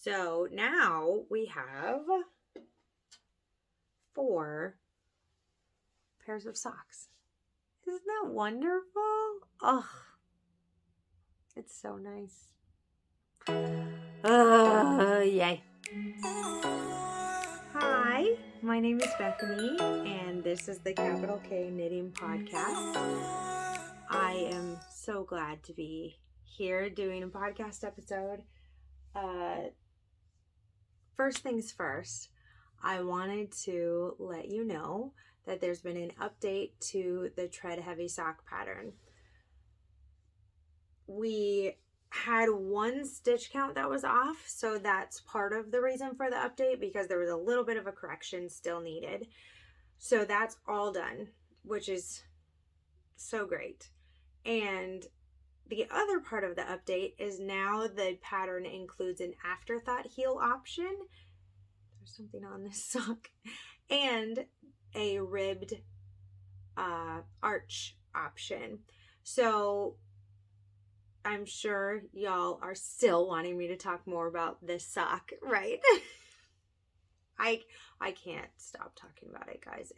So now we have 4 pairs of socks. Isn't that wonderful? Oh, it's so nice. Yay. Hi, my name is Bethany, and this is the Capital K Knitting Podcast. I am so glad to be here doing a podcast episode. First things first, I wanted to let you know that there's been an update to the Tread Heavy sock pattern. We had 1 stitch count that was off, so that's part of the reason for the update, because there was a little bit of a correction still needed. So that's all done, which is so great. And the other part of the update is now the pattern includes an Afterthought Heel option. There's something on this sock. And a ribbed arch option. So I'm sure y'all are still wanting me to talk more about this sock, right? I can't stop talking about it, guys.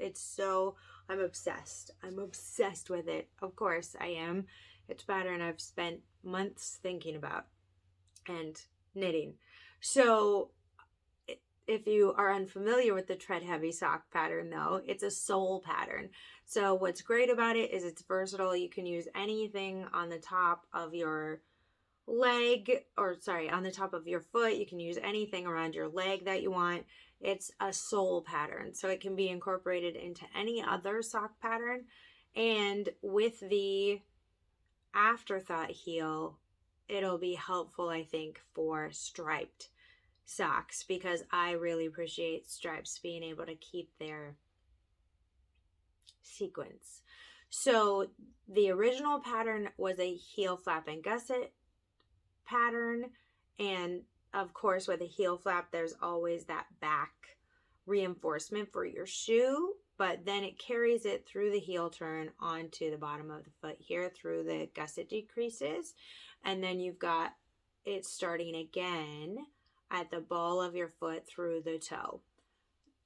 I'm obsessed. I'm obsessed with it. Of course I am. It's a pattern I've spent months thinking about and knitting. So if you are unfamiliar with the Tread Heavy sock pattern, though, it's a sole pattern. So what's great about it is it's versatile. You can use anything on the top of your leg, on the top of your foot. You can use anything around your leg that you want. It's a sole pattern, so it can be incorporated into any other sock pattern. And with the Afterthought heel, it'll be helpful, I think, for striped socks, because I really appreciate stripes being able to keep their sequence. So the original pattern was a heel flap and gusset pattern, and of course with a heel flap there's always that back reinforcement for your shoe, but then it carries it through the heel turn onto the bottom of the foot here through the gusset decreases, and then you've got it starting again at the ball of your foot through the toe.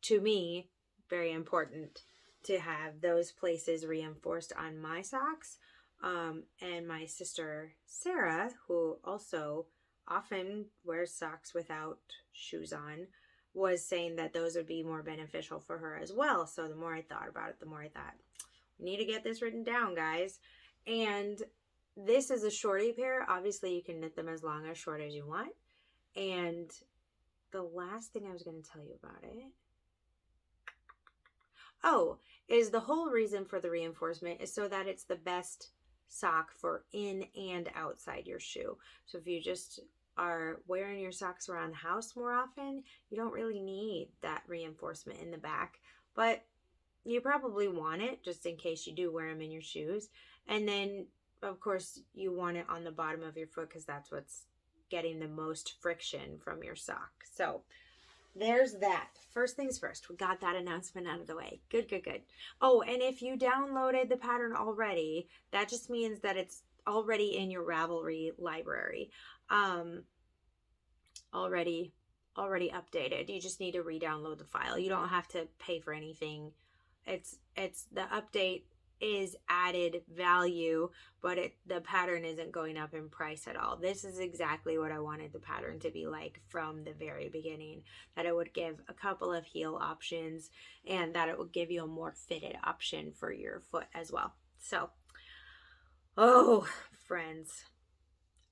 To me, very important to have those places reinforced on my socks. And my sister Sarah, who also often wears socks without shoes on, was saying that those would be more beneficial for her as well. So the more I thought about it, the more I thought, we need to get this written down, guys. And this is a shorty pair. Obviously, you can knit them as long or short as you want. And the last thing I was going to tell you about it, is the whole reason for the reinforcement is so that it's the best sock for in and outside your shoe. So if you just are wearing your socks around the house more often, you don't really need that reinforcement in the back, but you probably want it just in case you do wear them in your shoes. And then of course you want it on the bottom of your foot, because that's what's getting the most friction from your sock. So there's that. First things first, we got that announcement out of the way. Good. Oh, and if you downloaded the pattern already, that just means that it's already in your Ravelry library. Already updated. You just need to re-download the file. You don't have to pay for anything. It's the update is added value, but the pattern isn't going up in price at all. This is exactly what I wanted the pattern to be like from the very beginning, that it would give a couple of heel options and that it would give you a more fitted option for your foot as well. So, oh, friends,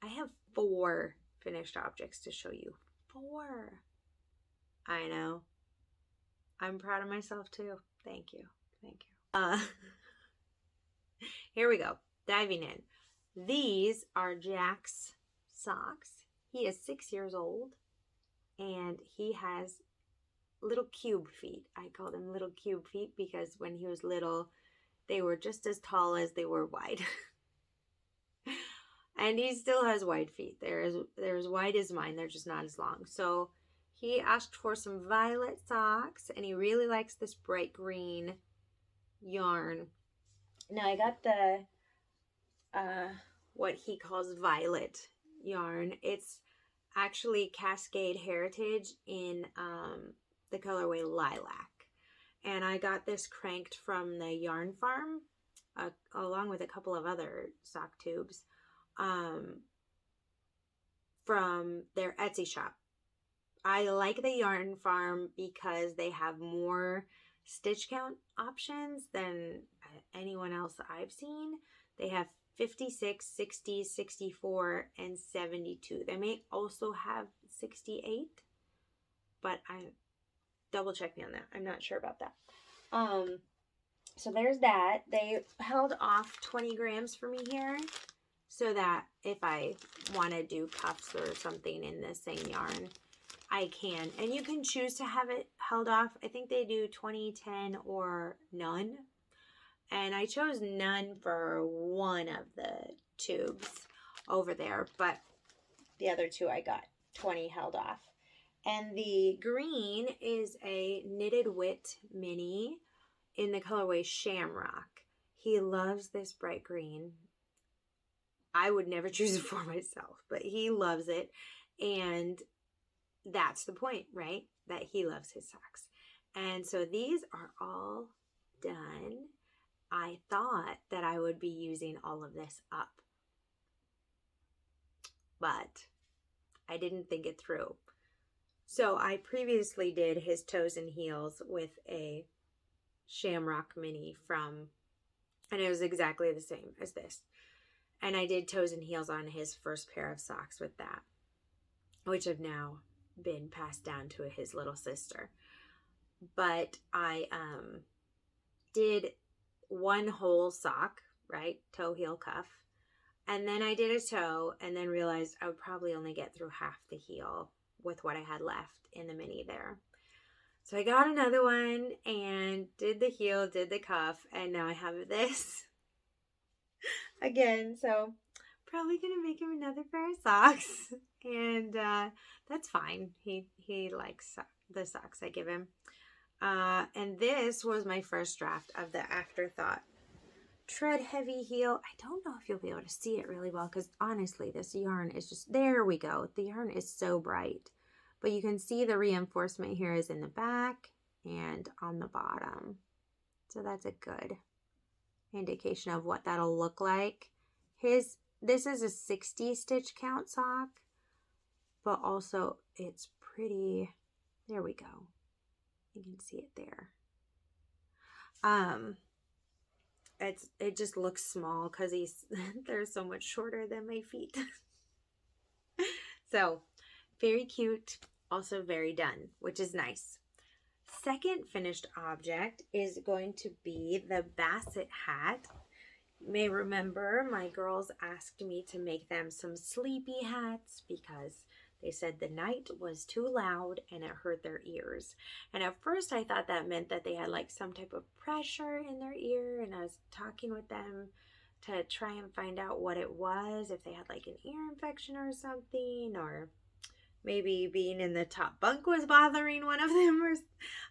I have 4 finished objects to show you. 4. I know. I'm proud of myself too. Thank you. Here we go, diving in. These are Jack's socks. He is 6 years old and he has little cube feet. I call them little cube feet because when he was little, they were just as tall as they were wide. And he still has wide feet. They're as wide as mine, they're just not as long. So he asked for some violet socks and he really likes this bright green yarn. Now I got the what he calls violet yarn. It's actually Cascade Heritage in the colorway Lilac. And I got this cranked from the Yarn Pharm, along with a couple of other sock tubes, from their Etsy shop. I like the Yarn Pharm because they have more stitch count options than anyone else I've seen. They have 56, 60, 64, and 72. They may also have 68, but double check me on that. I'm not sure about that. So there's that. They held off 20 grams for me here, so that if I want to do cuffs or something in the same yarn, I can. And you can choose to have it held off. I think they do 20, 10, or none. And I chose none for one of the tubes over there, but the other two I got 20 held off. And the green is a Knitted Wit mini in the colorway Shamrock. He loves this bright green. I would never choose it for myself, but he loves it. And that's the point, right? That he loves his socks. And so these are all done. I thought that I would be using all of this up, but I didn't think it through. So I previously did his toes and heels with a Shamrock mini and it was exactly the same as this. And I did toes and heels on his first pair of socks with that, which have now been passed down to his little sister. But I did one whole sock, right? Toe, heel, cuff. And then I did a toe and then realized I would probably only get through half the heel with what I had left in the mini there. So I got another one and did the heel, did the cuff, and now I have this again. So probably gonna make him another pair of socks, and that's fine. He likes the socks I give him. And this was my first draft of the Afterthought Tread Heavy Heel. I don't know if you'll be able to see it really well because honestly, this yarn is just, there we go. The yarn is so bright. But you can see the reinforcement here is in the back and on the bottom. So that's a good indication of what that'll look like. This is a 60 stitch count sock, but also it's pretty, there we go. You can see it there. It just looks small because they're so much shorter than my feet. So very cute, also very done, which is nice. Second finished object is going to be the Basset Hat. You may remember my girls asked me to make them some sleepy hats because they said the night was too loud and it hurt their ears. And at first I thought that meant that they had like some type of pressure in their ear, and I was talking with them to try and find out what it was, if they had like an ear infection or something, or maybe being in the top bunk was bothering one of them. Or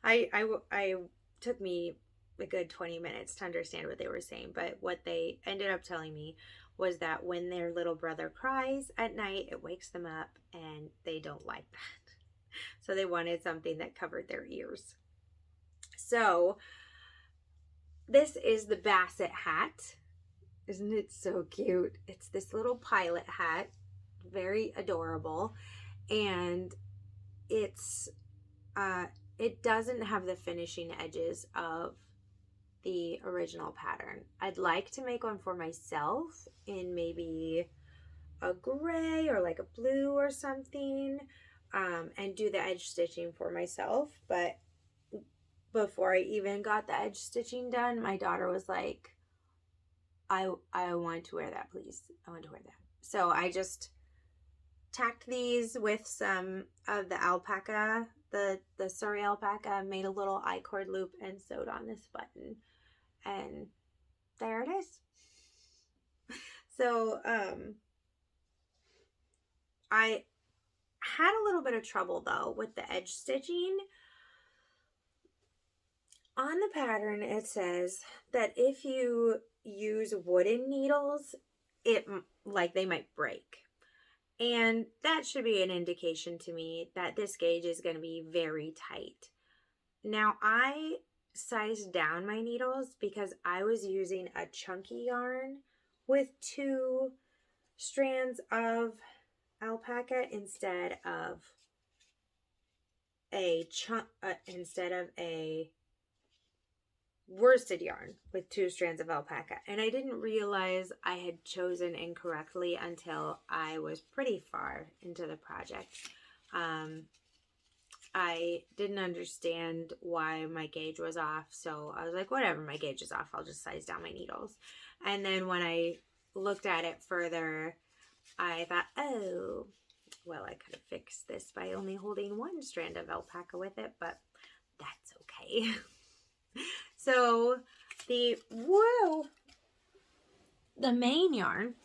I took me a good 20 minutes to understand what they were saying, but what they ended up telling me was that when their little brother cries at night, it wakes them up and they don't like that. So they wanted something that covered their ears. So this is the Basset Hat. Isn't it so cute? It's this little pilot hat, very adorable. And it doesn't have the finishing edges of the original pattern. I'd like to make one for myself in maybe a gray or like a blue or something, and do the edge stitching for myself. But before I even got the edge stitching done, my daughter was like, I want to wear that, please. I want to wear that. So I just tacked these with some of the alpaca, the Suri Alpaca, made a little I-cord loop and sewed on this button. And there it is. So I had a little bit of trouble though with the edge stitching. On the pattern it says that if you use wooden needles, they might break. And that should be an indication to me that this gauge is going to be very tight. Now I sized down my needles because I was using a chunky yarn with 2 strands of alpaca instead of a worsted yarn with 2 strands of alpaca. And I didn't realize I had chosen incorrectly until I was pretty far into the project. I didn't understand why my gauge was off, so I was like, whatever, my gauge is off, I'll just size down my needles. And then when I looked at it further, I thought, oh, well, I could have fixed this by only holding 1 strand of alpaca with it, but that's okay. So the main yarn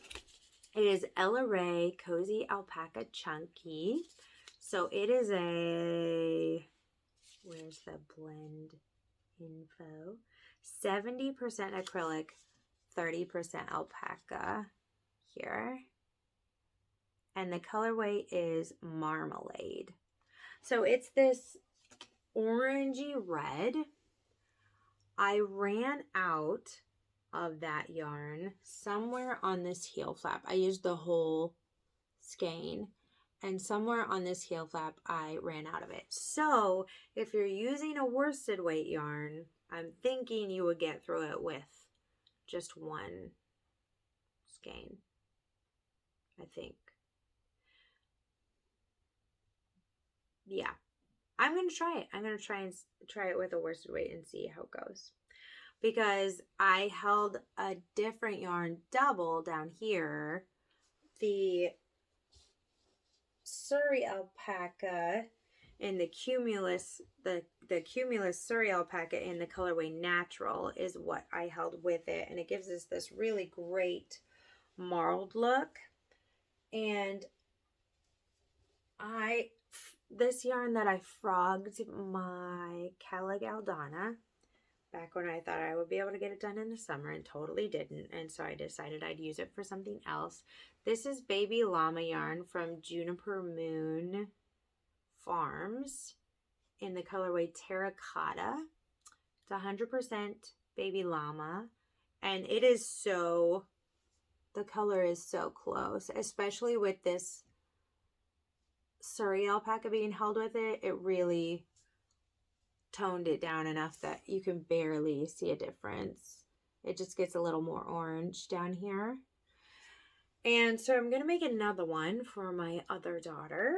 is Ella Rae Cozy Alpaca Chunky. So it is where's the blend info? 70% acrylic, 30% alpaca here. And the colorway is Marmalade. So it's this orangey red. I ran out of that yarn somewhere on this heel flap. I used the whole skein, and somewhere on this heel flap I ran out of it. So if you're using a worsted weight yarn, I'm thinking you would get through it with just 1 skein, I think. Yeah, I'm going to try it. I'm going to try it with a worsted weight and see how it goes. Because I held a different yarn double down here. The Suri Alpaca in the Cumulus, the Cumulus Suri Alpaca in the colorway Natural is what I held with it. And it gives us this really great marled look. And this yarn that I frogged my Cala Galdana back when I thought I would be able to get it done in the summer and totally didn't. And so I decided I'd use it for something else. This is Baby Llama yarn from Juniper Moon Farms in the colorway Terracotta. It's 100% Baby Llama. And it is so, the color is so close, especially with this Suri alpaca being held with it. It really toned it down enough that you can barely see a difference. It just gets a little more orange down here. And so I'm going to make another one for my other daughter.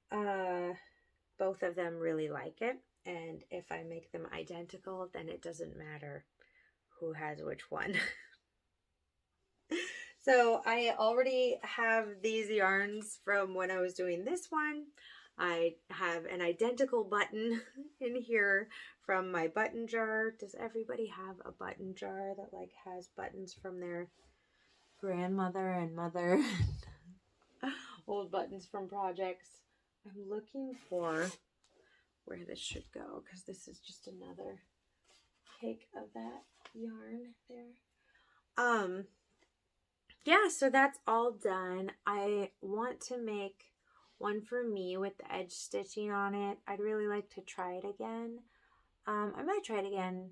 Both of them really like it. And if I make them identical, then it doesn't matter who has which one. So I already have these yarns from when I was doing this one. I have an identical button in here from my button jar. Does everybody have a button jar that like has buttons from their grandmother and mother? Old buttons from projects. I'm looking for where this should go because this is just another cake of that yarn there. Yeah, so that's all done. I want to make one for me with the edge stitching on it. I'd really like to try it again. I might try it again.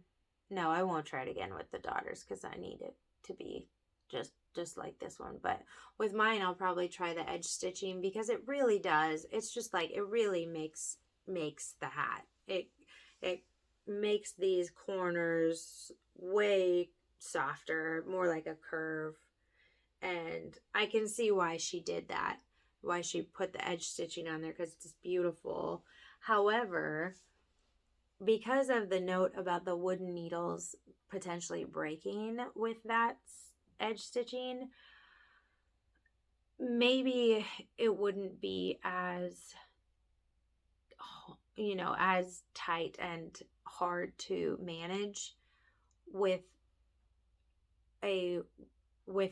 No, I won't try it again with the daughters because I need it to be just like this one. But with mine, I'll probably try the edge stitching because it really does. It's just like, it really makes the hat. It makes these corners way softer, more like a curve. And I can see why she did that, why she put the edge stitching on there, because it's beautiful. However, because of the note about the wooden needles potentially breaking with that edge stitching, maybe it wouldn't be as, you know, as tight and hard to manage with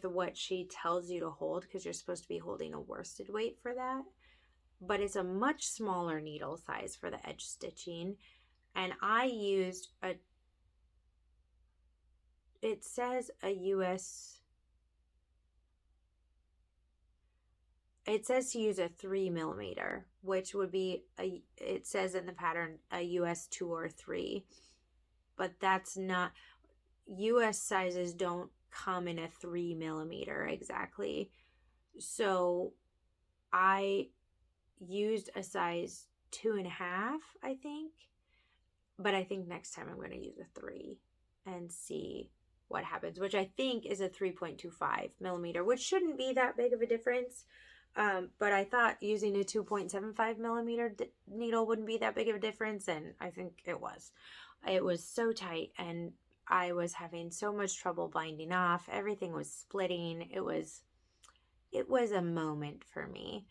what she tells you to hold, because you're supposed to be holding a worsted weight for that. But it's a much smaller needle size for the edge stitching. And I used it says a US, it says to use a 3mm, which would be it says in the pattern a US 2 or 3, but that's not, US sizes don't come in a 3mm exactly. So I used a size 2.5, I think, but I think next time I'm going to use a 3 and see what happens, which I think is a 3.25mm, which shouldn't be that big of a difference. But I thought using a 2.75mm needle wouldn't be that big of a difference, and I think it was. It was so tight, and I was having so much trouble binding off. Everything was splitting. It was a moment for me.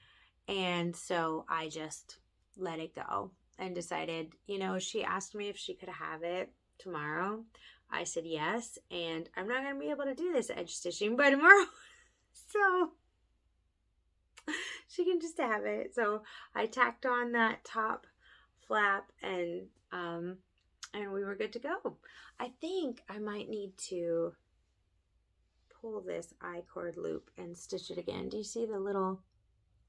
And so I just let it go and decided, she asked me if she could have it tomorrow. I said yes, and I'm not going to be able to do this edge stitching by tomorrow. So she can just have it. So I tacked on that top flap, and we were good to go. I think I might need to pull this I-cord loop and stitch it again. Do you see the little,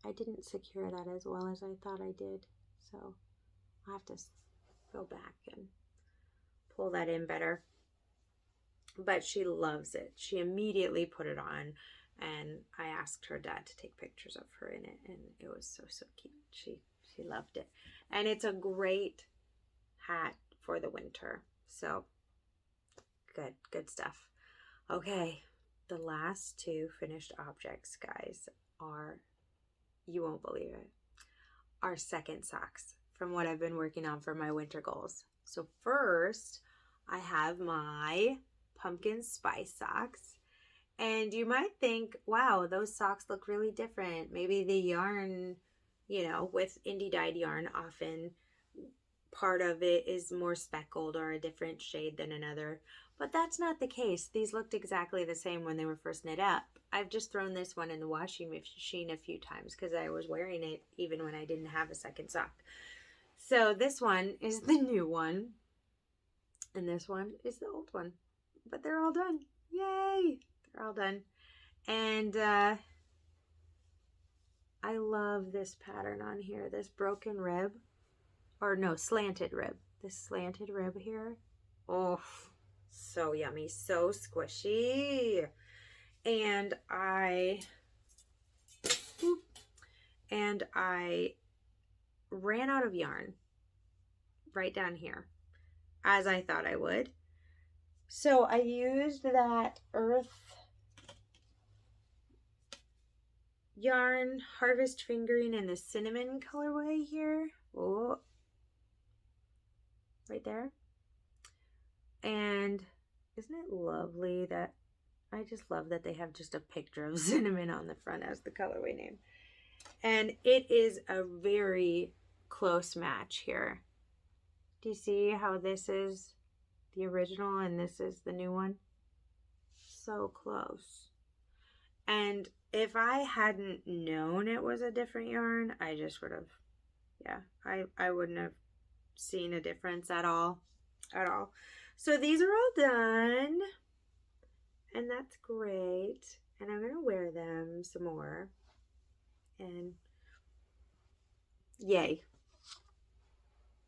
I didn't secure that as well as I thought I did. So I'll have to go back and pull that in better. But she loves it. She immediately put it on, and I asked her dad to take pictures of her in it, and it was so cute. She loved it. And it's a great hat for the winter. So good stuff. Okay, the last two finished objects, guys, are, you won't believe it, are second socks from what I've been working on for my winter goals. So first, I have my pumpkin spice socks. And you might think, wow, those socks look really different. Maybe the yarn, with indie dyed yarn, often part of it is more speckled or a different shade than another. But that's not the case. These looked exactly the same when they were first knit up. I've just thrown this one in the washing machine a few times because I was wearing it even when I didn't have a second sock. So this one is the new one. And this one is the old one. But they're all done. Yay! They're all done. And I love this pattern on here. This broken rib. Or no, slanted rib. This slanted rib here. Oh, so yummy. So squishy. And I ran out of yarn right down here, as I thought I would. So I used that Earth yarn Harvest Fingering in the cinnamon colorway here. Oh, right there. And isn't it lovely that, I just love that they have just a picture of cinnamon on the front as the colorway name. And it is a very close match here. Do you see how this is the original and this is the new one? So close. And if I hadn't known it was a different yarn, I just would have, I wouldn't have seen a difference at all. So these are all done, and that's great. And I'm going to wear them some more. And yay.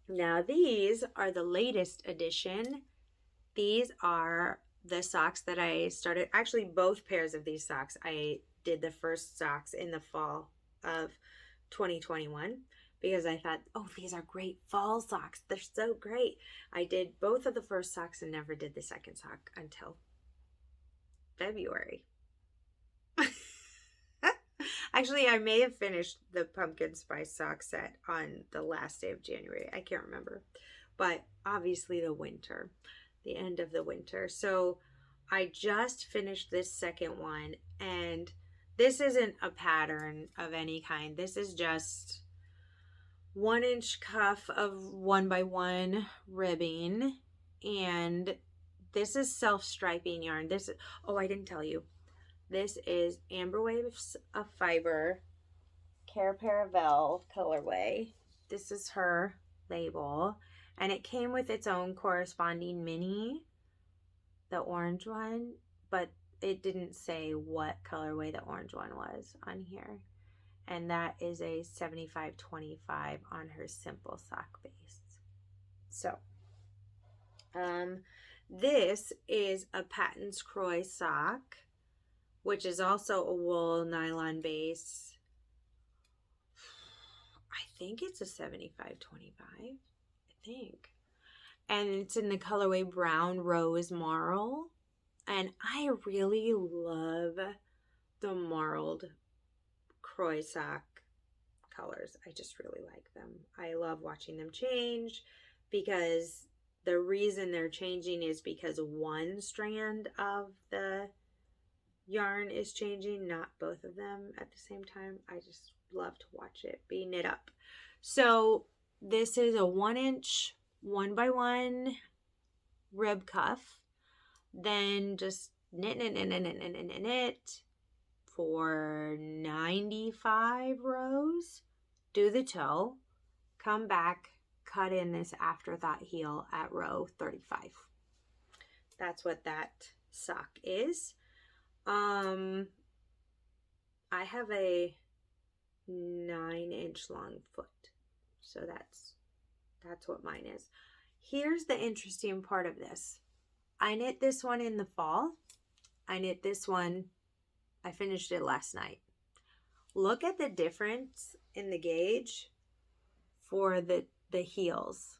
Now these are the latest edition. These are the socks that I started. Actually, both pairs of these socks, I did the first socks in the fall of 2021 because I thought, oh, these are great fall socks. They're so great. I did both of the first socks and never did the second sock until February. Actually, I may have finished the pumpkin spice sock set on the last day of January. I can't remember. But obviously the winter, the end of the winter. So I just finished this second one, and this isn't a pattern of any kind. This is just 1-inch cuff of 1x1 ribbing, and this is self-striping yarn. This is, oh, I didn't tell you. This is Amber Waves of Fiber, Pair Caravel colorway. This is her label, and it came with its own corresponding mini, the orange one, but it didn't say what colorway the orange one was on here. and that is a 75-25 on her simple sock base. So, this is a Paton's Croy Sock, which is also a wool nylon base. I think it's a 75-25. I think. And it's in the colorway Brown Rose Marl. And I really love the marled Croy Sock colors. I just really like them. I love watching them change, because the reason they're changing is because one strand of the yarn is changing, not both of them at the same time. I just love to watch it be knit up. So this is a 1-inch 1x1 rib cuff. Then just knit for 95 rows. Do the toe. Come back, cut in this Afterthought heel at row 35. That's what that sock is. I have a 9-inch long foot, so that's what mine is. Here's the interesting part of this. I knit this one in the fall. I knit this one, I finished it last night. Look at the difference in the gauge for the heels.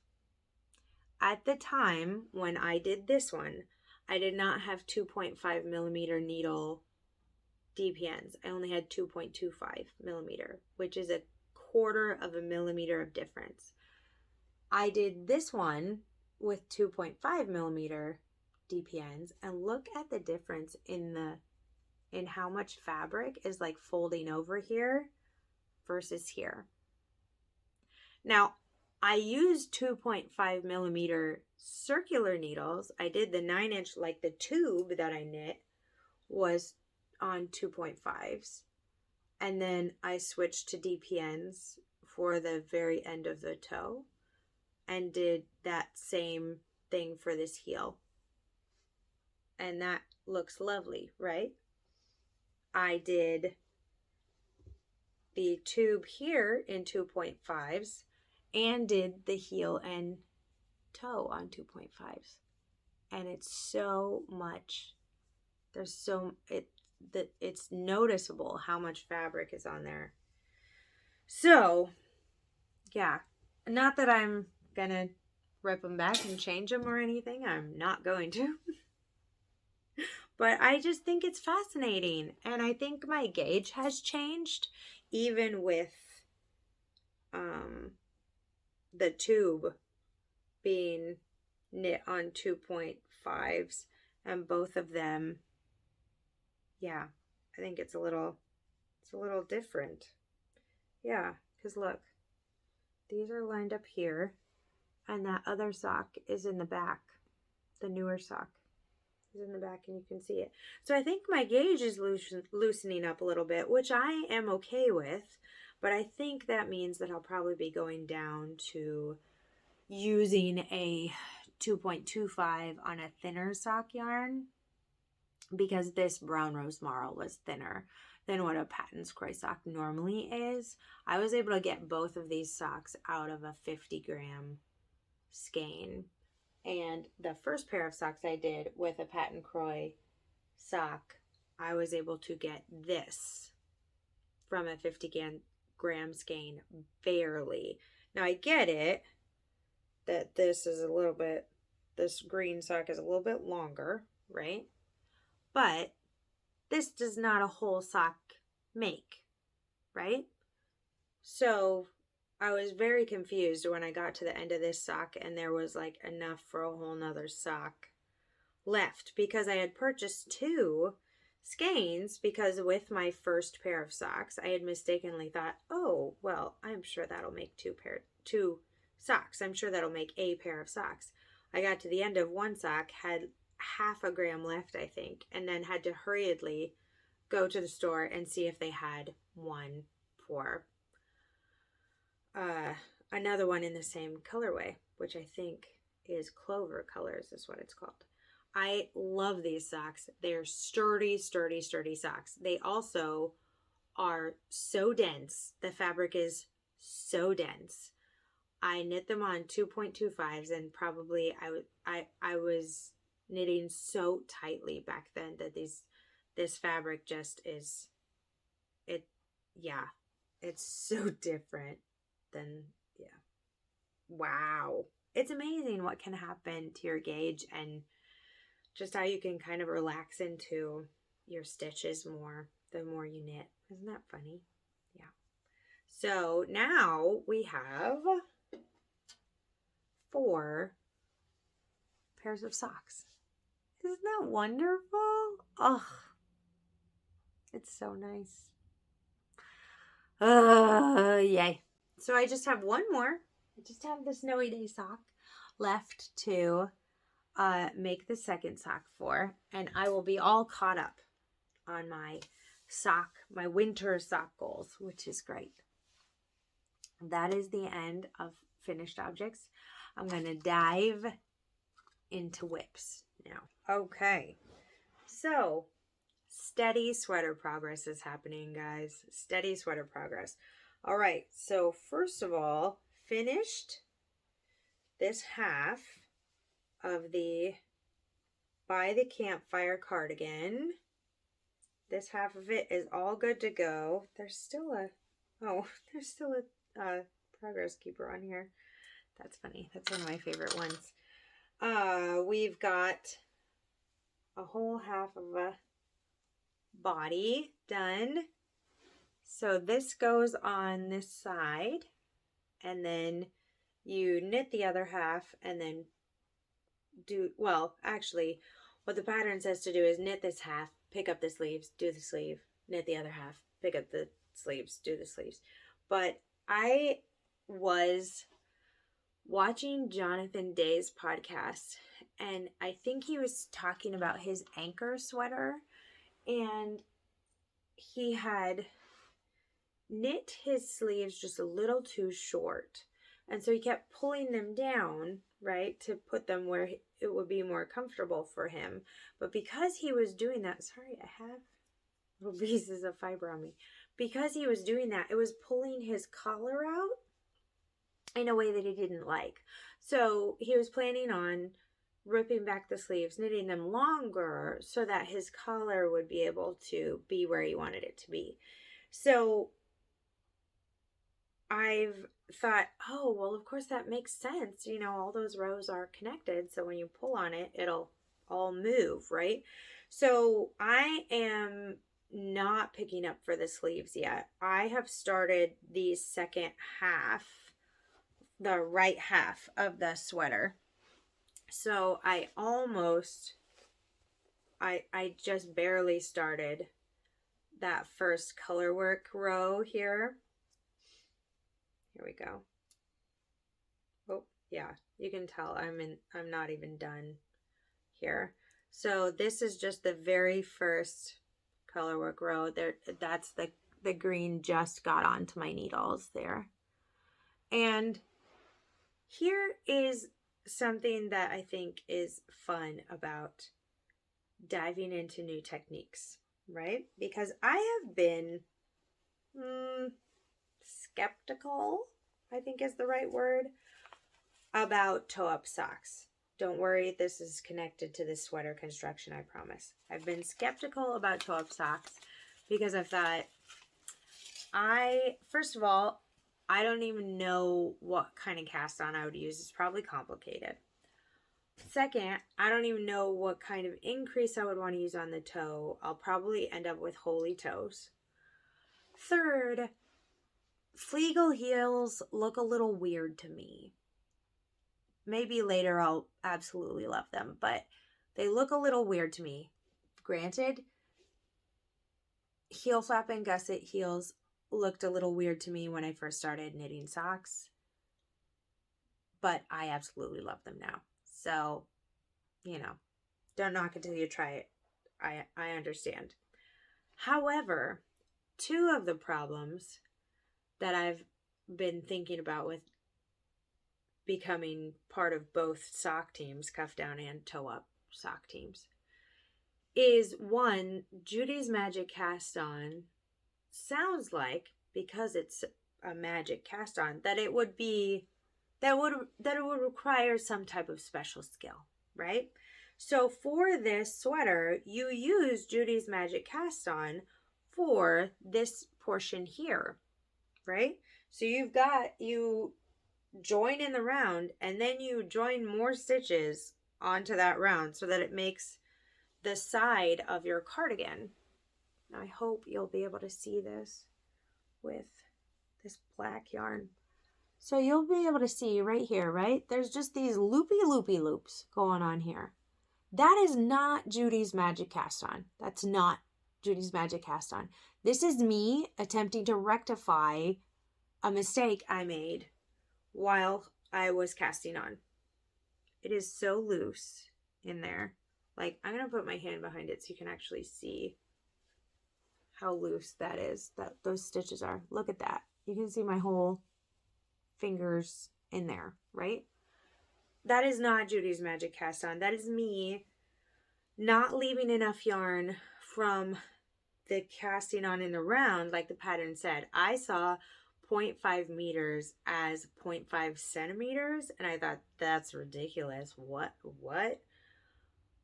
At the time when I did this one, I did not have 2.5 millimeter needle DPNs. I only had 2.25 millimeter, which is a 1/4 of a millimeter of difference. I did this one with 2.5 millimeter DPNs, and look at the difference in how much fabric is like folding over here versus here. Now, I used 2.5 millimeter circular needles. I did the 9-inch, like the tube that I knit was on 2.5s. And then I switched to DPNs for the very end of the toe and did that same thing for this heel. And that looks lovely, right? I did the tube here in 2.5s and did the heel and toe on 2.5s. And it's so much, it's noticeable how much fabric is on there. So, yeah, not that I'm gonna rip them back and change them or anything. I'm not going to. But I just think it's fascinating. And I think my gauge has changed, even with the tube being knit on 2.5s, and both of them, yeah, I think it's a little different. Yeah, because look, these are lined up here, and that other sock is in the back. The newer sock is in the back, and you can see it. So I think my gauge is loosening up a little bit, which I am okay with, but I think that means that I'll probably be going down to using a 2.25 on a thinner sock yarn, because this Brown Rose Marl was thinner than what a Paton's Croy Sock normally is. I was able to get both of these socks out of a 50-gram skein. And the first pair of socks I did with a Paton Croy sock, I was able to get this from a 50-gram skein barely. Now I get it that this green sock is a little bit longer, right? But this does not a whole sock make, right? So I was very confused when I got to the end of this sock and there was like enough for a whole nother sock left, because I had purchased 2 skeins, because with my first pair of socks, I had mistakenly thought, oh, well, I'm sure that'll make 2 socks. I'm sure that'll make a pair of socks. I got to the end of one sock, had half a gram left, I think, and then had to hurriedly go to the store and see if they had one for another one in the same colorway, which I think is Clover Colors is what it's called. I love these socks. They're sturdy, sturdy, sturdy socks. They also are so dense. The fabric is so dense. I knit them on 2.25s, and probably I was knitting so tightly back then that this fabric just is, it's so different than, wow. It's amazing what can happen to your gauge and just how you can kind of relax into your stitches more the more you knit. Isn't that funny? Yeah. So now we have 4 pairs of socks. Isn't that wonderful? Oh, it's so nice. Yay. So I just have one more. I just have the Snowy Day sock left to make the second sock for, and I will be all caught up on my winter sock goals, which is great. That is the end of finished objects. I'm going to dive into whips now. Okay, so steady sweater progress is happening, guys. Steady sweater progress. All right, so first of all, finished this half of the By the Campfire cardigan. This half of it is all good to go. There's still a progress keeper on here. That's funny. That's one of my favorite ones. We've got a whole half of a body done. So this goes on this side, and then you knit the other half and then actually what the pattern says to do is knit this half, pick up the sleeves, do the sleeve, knit the other half, pick up the sleeves, do the sleeves. But I was watching Jonathan Day's podcast, and I think he was talking about his anchor sweater, and he had knit his sleeves just a little too short, and so he kept pulling them down, right, to put them where it would be more comfortable for him. But because he was doing that, sorry, I have little pieces of fiber on me. Because he was doing that, it was pulling his collar out in a way that he didn't like. So he was planning on ripping back the sleeves, knitting them longer so that his collar would be able to be where he wanted it to be. So I've thought, oh, well, of course that makes sense. You know, all those rows are connected, so when you pull on it, it'll all move, right? So I am not picking up for the sleeves yet. I have started the second half, the right half of the sweater. So I just barely started that first color work row here. Here we go. Oh, yeah, you can tell I'm not even done here. So this is just the very first color work row. That's the green just got onto my needles there. And here is something that I think is fun about diving into new techniques, right? Because I have been skeptical, I think is the right word, about toe-up socks. Don't worry, this is connected to this sweater construction, I promise. I've been skeptical about toe-up socks because I thought, first of all, I don't even know what kind of cast on I would use. It's probably complicated. Second, I don't even know what kind of increase I would want to use on the toe. I'll probably end up with holy toes. Third, Fleegle heels look a little weird to me. Maybe later I'll absolutely love them, but they look a little weird to me. Granted, heel flap and gusset heels looked a little weird to me when I first started knitting socks, but I absolutely love them now. So, you know, don't knock it till you try it. I understand. However, 2 of the problems that I've been thinking about with becoming part of both sock teams, cuff down and toe up sock teams, is 1, Judy's Magic cast on sounds like, because it's a magic cast on, that it would be that it would require some type of special skill, right? So for this sweater, you use Judy's Magic Cast On for this portion here, right? So you join in the round, and then you join more stitches onto that round so that it makes the side of your cardigan. Now I hope you'll be able to see this with this black yarn. So you'll be able to see right here, right? There's just these loopy loops going on here. That is not Judy's Magic Cast On. That's not Judy's Magic Cast On. This is me attempting to rectify a mistake I made while I was casting on. It is so loose in there. Like, I'm going to put my hand behind it so you can actually see how loose that is, that those stitches are. Look at that. You can see my whole fingers in there, right? That is not Judy's Magic Cast On. That is me not leaving enough yarn from the casting on in the round, like the pattern said. I saw 0.5 meters as 0.5 centimeters, and I thought, that's ridiculous. What?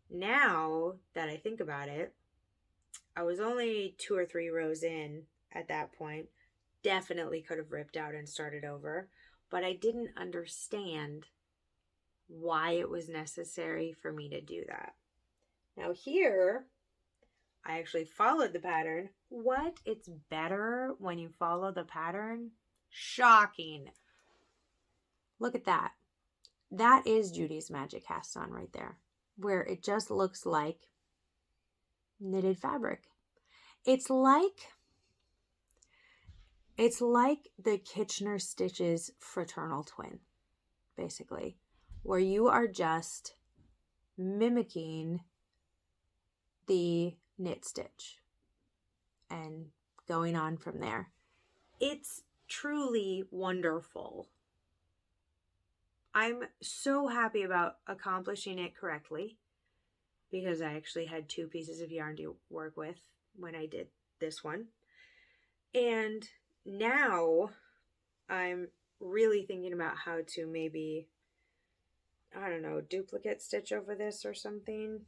Now that I think about it, I was only 2 or 3 rows in at that point. Definitely could have ripped out and started over, but I didn't understand why it was necessary for me to do that. Now here, I actually followed the pattern. What? It's better when you follow the pattern? Shocking. Look at that. That is Judy's Magic Cast On right there, where it just looks like knitted fabric. It's like the Kitchener Stitches fraternal twin, basically, where you are just mimicking the knit stitch and going on from there. It's truly wonderful. I'm so happy about accomplishing it correctly, because I actually had 2 pieces of yarn to work with when I did this one. And now I'm really thinking about how to maybe, I don't know, duplicate stitch over this or something.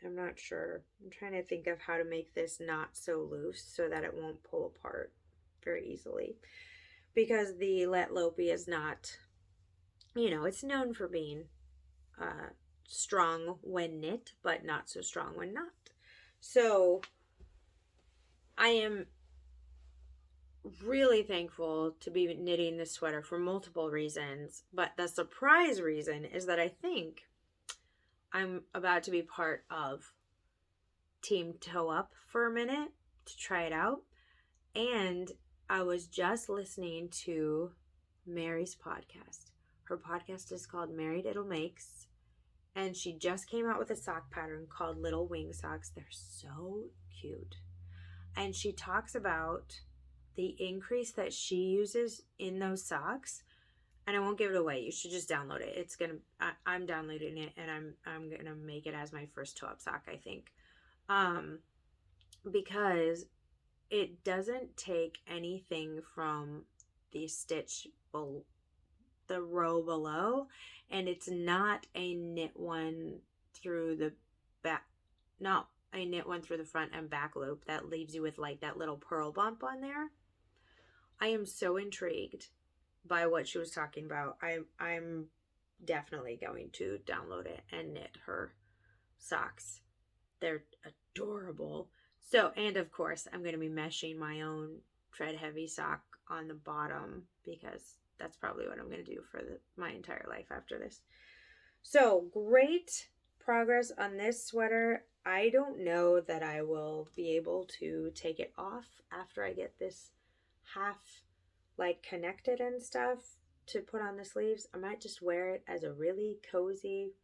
I'm not sure. I'm trying to think of how to make this not so loose so that it won't pull apart very easily. Because the Let Lopey is not, you know, it's known for being strong when knit, but not so strong when not. So I am really thankful to be knitting this sweater for multiple reasons, but the surprise reason is that I think I'm about to be part of Team Toe Up for a minute to try it out. And I was just listening to Mary's podcast. Her podcast is called Married It'll Makes, and she just came out with a sock pattern called Little Wing Socks. They're so cute. And she talks about the increase that she uses in those socks. And I won't give it away. You should just download it. I'm downloading it, and I'm gonna make it as my first toe up sock, I think. Because it doesn't take anything from the stitch the row below, and it's not a knit one through the back, not a knit one through the front and back loop that leaves you with like that little purl bump on there. I am so intrigued by what she was talking about. I'm definitely going to download it and knit her socks. They're adorable. So, and of course, I'm going to be meshing my own tread heavy sock on the bottom, because that's probably what I'm going to do for my entire life after this. So, great progress on this sweater. I don't know that I will be able to take it off after I get this half like connected and stuff to put on the sleeves. I might just wear it as a really cozy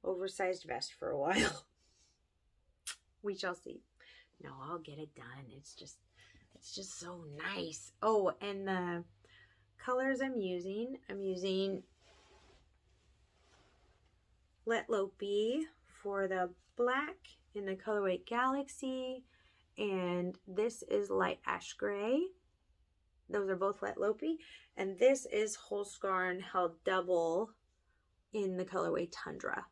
oversized vest for a while. We shall see. No, I'll get it done. It's just so nice. Oh, and the colors I'm using Let Low Be for the black in the colorway Galaxy, and this is light ash gray. Those are both Let Lopey, and this is Holskarn held double in the colorway Tundra.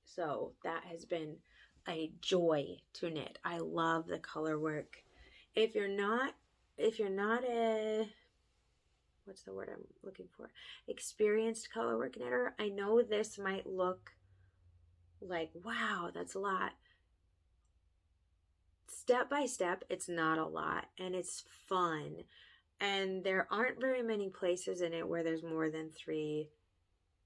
So that has been a joy to knit. I love the color work. If you're not a, what's the word I'm looking for? Experienced color work knitter, I know this might look like, wow, that's a lot. Step by step, it's not a lot, and it's fun. And there aren't very many places in it where there's more than 3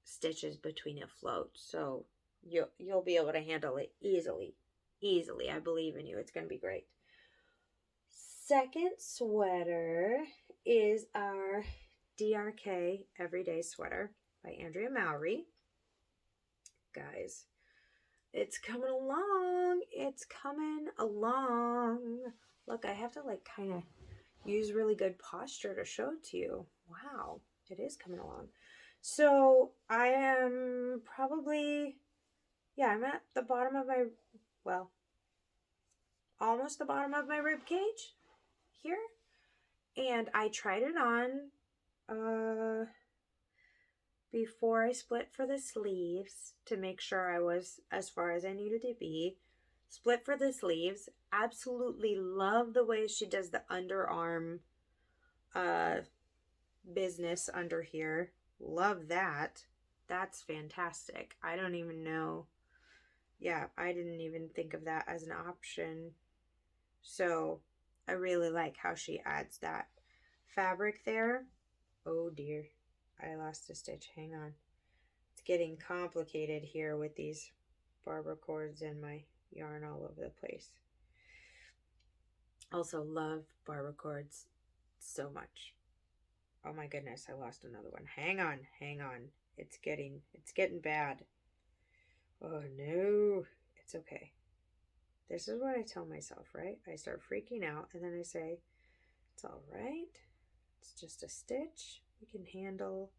stitches between a float. So you'll be able to handle it easily. I believe in you. It's going to be great. Second sweater is our Drk Everyday Sweater by Andrea Mowry. Guys, it's coming along. It's coming along. Look, I have to like kind of use really good posture to show it to you. Wow, it is coming along. So I am probably, yeah, I'm at the bottom of my, well, almost the bottom of my rib cage here. And I tried it on before I split for the sleeves to make sure I was as far as I needed to be. Split for the sleeves. Absolutely love the way she does the underarm business under here. Love that. That's fantastic. I don't even know. Yeah, I didn't even think of that as an option. So I really like how she adds that fabric there. Oh dear, I lost a stitch. Hang on. It's getting complicated here with these barber cords and my yarn all over the place. Also love barber cords so much. Oh my goodness, I lost another one. Hang on. It's getting bad. Oh no, it's okay. This is what I tell myself, right? I start freaking out and then I say, it's all right. It's just a stitch. We can handle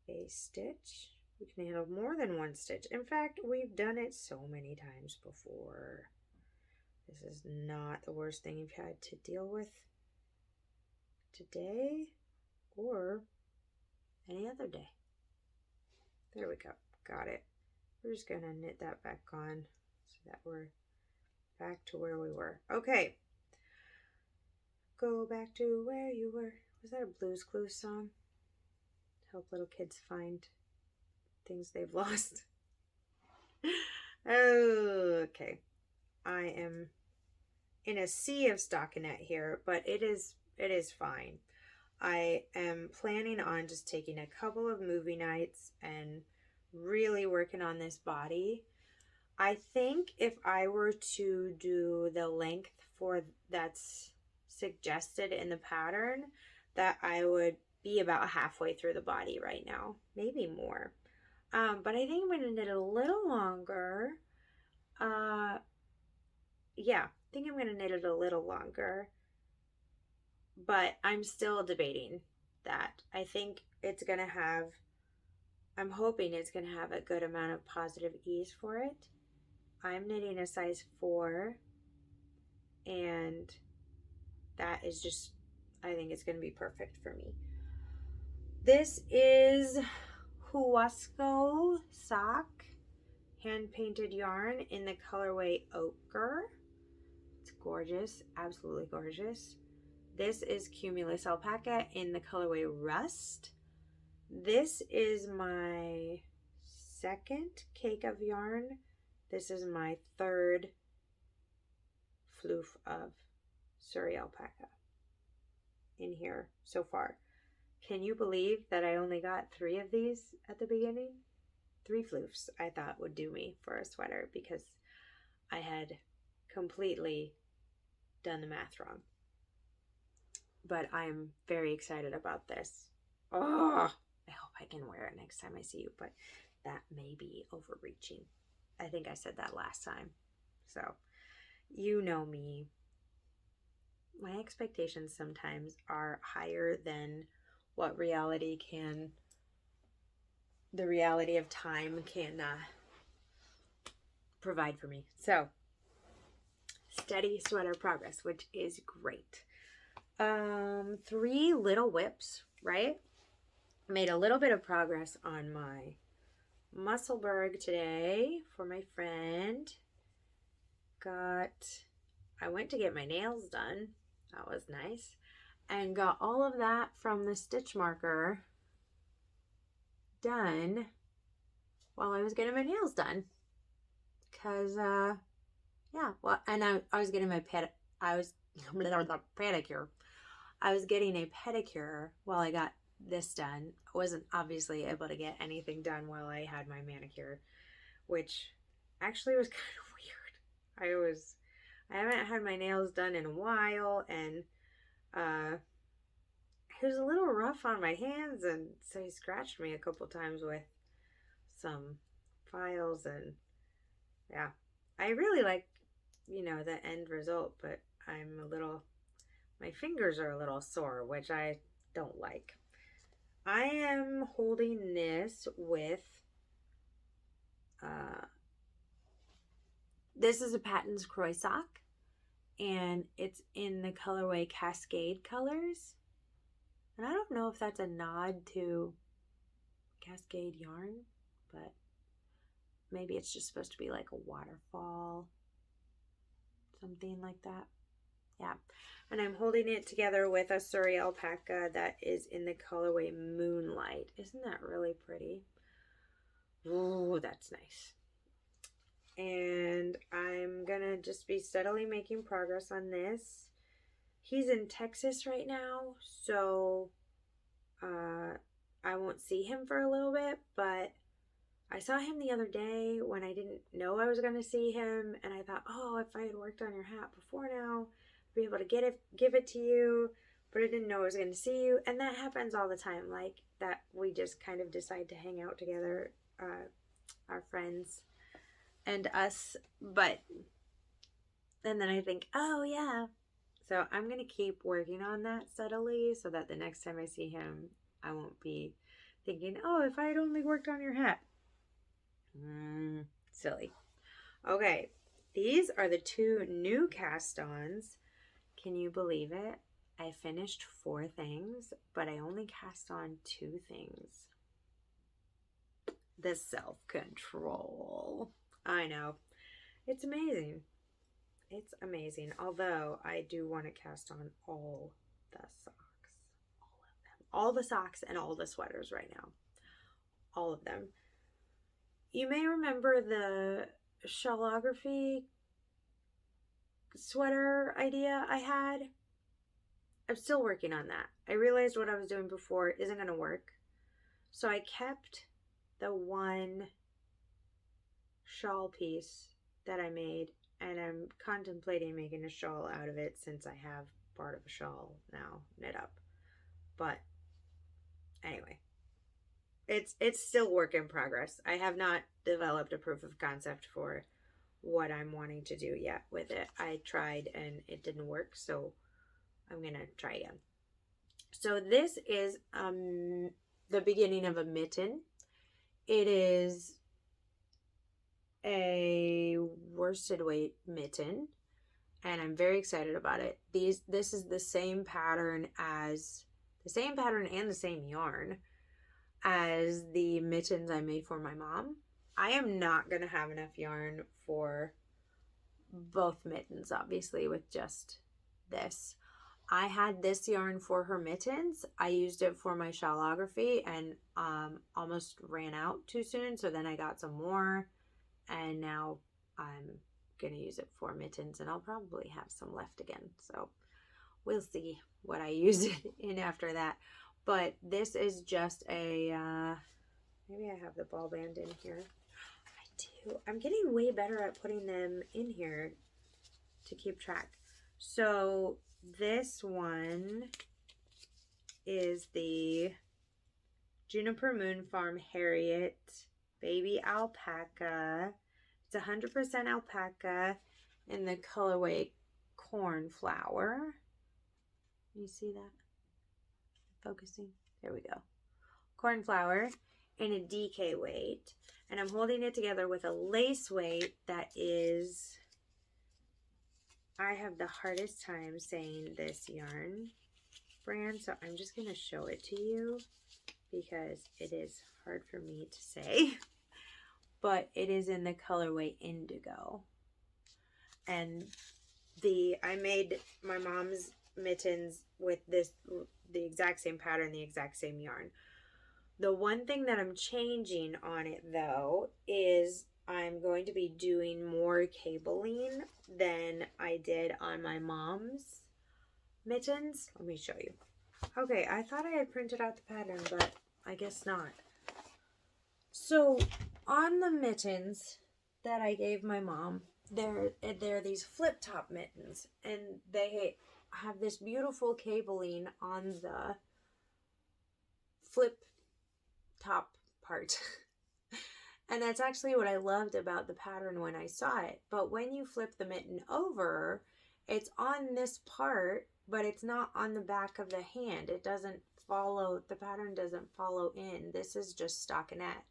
a stitch. We can handle more than one stitch. In fact, we've done it so many times before. This is not the worst thing you've had to deal with today or any other day. There we go. Got it. We're just going to knit that back on so that we're back to where we were. Okay. Go back to where you were. Was that a Blues Clues song? Help little kids find things they've lost. Okay. I am in a sea of stockinette here, but it is fine. I am planning on just taking a couple of movie nights and really working on this body. I think if I were to do the length for that's suggested in the pattern, that I would be about halfway through the body right now, maybe more. But I think I'm going to knit a little longer. Yeah, I think I'm going to knit it a little longer. But I'm still debating that. I think it's going to have, I'm hoping it's going to have a good amount of positive ease for it. I'm knitting a size 4, and that is just, I think it's going to be perfect for me. This is Huasco Sock hand painted yarn in the colorway Ochre. It's gorgeous, absolutely gorgeous. This is Cumulus Alpaca in the colorway Rust. This is my second cake of yarn. This is my third floof of Suri Alpaca in here so far. Can you believe that I only got 3 of these at the beginning? 3 floofs I thought would do me for a sweater because I had completely done the math wrong. But I'm very excited about this. Oh, I hope I can wear it next time I see you, but that may be overreaching. I think I said that last time. So, you know me. My expectations sometimes are higher than what the reality of time can provide for me. So, steady sweater progress, which is great. 3 little whips, right? Made a little bit of progress on my Musselburgh today for my friend. I went to get my nails done. That was nice. And got all of that from the stitch marker done while I was getting my nails done. Cause yeah, well, and I was getting my pedicure. I was getting a pedicure while I got this done. I wasn't obviously able to get anything done while I had my manicure, which actually was kind of weird. I haven't had my nails done in a while, and it was a little rough on my hands, and so he scratched me a couple times with some files, and yeah, I really like, the end result, but my fingers are a little sore, which I don't like. I am holding this with, this is a Paton's Croy Sock, and it's in the colorway Cascade colors. And I don't know if that's a nod to Cascade yarn, but maybe it's just supposed to be like a waterfall, something like that. Yeah. And I'm holding it together with a Suri Alpaca that is in the colorway Moonlight. Isn't that really pretty? Ooh, that's nice. And I'm gonna just be steadily making progress on this. He's in Texas right now, so I won't see him for a little bit, but I saw him the other day when I didn't know I was going to see him, and I thought, oh, if I had worked on your hat before now, I'd be able to give it to you, but I didn't know I was going to see you, and that happens all the time, like that we just kind of decide to hang out together, our friends and us, and then I think, oh yeah, so I'm going to keep working on that steadily so that the next time I see him, I won't be thinking, oh, if I had only worked on your hat. Silly. Okay, these are the 2 new cast-ons. Can you believe it? I finished 4 things, but I only cast on 2 things. The self-control. I know. It's amazing. It's amazing. Although I do want to cast on all the socks. All of them. All the socks and all the sweaters right now. All of them. You may remember the shawlography sweater idea I had. I'm still working on that. I realized what I was doing before isn't going to work. So I kept the one shawl piece that I made, and I'm contemplating making a shawl out of it since I have part of a shawl now knit up. But anyway, it's still work in progress. I have not developed a proof of concept for what I'm wanting to do yet with it. I tried and it didn't work, so I'm gonna try again. So this is the beginning of a mitten. It is a worsted weight mitten, and I'm very excited about it. This is the same pattern and the same yarn as the mittens I made for my mom. I am not gonna have enough yarn for both mittens, obviously, with just this. I had this yarn for her mittens. I used it for my shawlography and almost ran out too soon, so then I got some more, and now I'm gonna use it for mittens, and I'll probably have some left again, so we'll see what I use it in after that. But this is just a maybe I have the ball band in here. I do. I'm getting way better at putting them in here to keep track. So this one is the Juniper Moon Farm Harriet Baby Alpaca. It's 100% alpaca in the colorway Cornflower. You see that? Focusing. There we go. Cornflower in a DK weight. And I'm holding it together with a lace weight that is I have the hardest time saying this yarn brand, so I'm just going to show it to you because it is hard for me to say. But it is in the colorway Indigo. And I made my mom's mittens with the exact same pattern, the exact same yarn. The one thing that I'm changing on it though is I'm going to be doing more cabling than I did on my mom's mittens. Let me show you. Okay, I thought I had printed out the pattern, but I guess not. So on the mittens that I gave my mom, they're these flip top mittens, and they have this beautiful cabling on the flip top part. And that's actually what I loved about the pattern when I saw it. But when you flip the mitten over, it's on this part, but it's not on the back of the hand. It doesn't follow, the pattern doesn't follow in. This is just stockinette.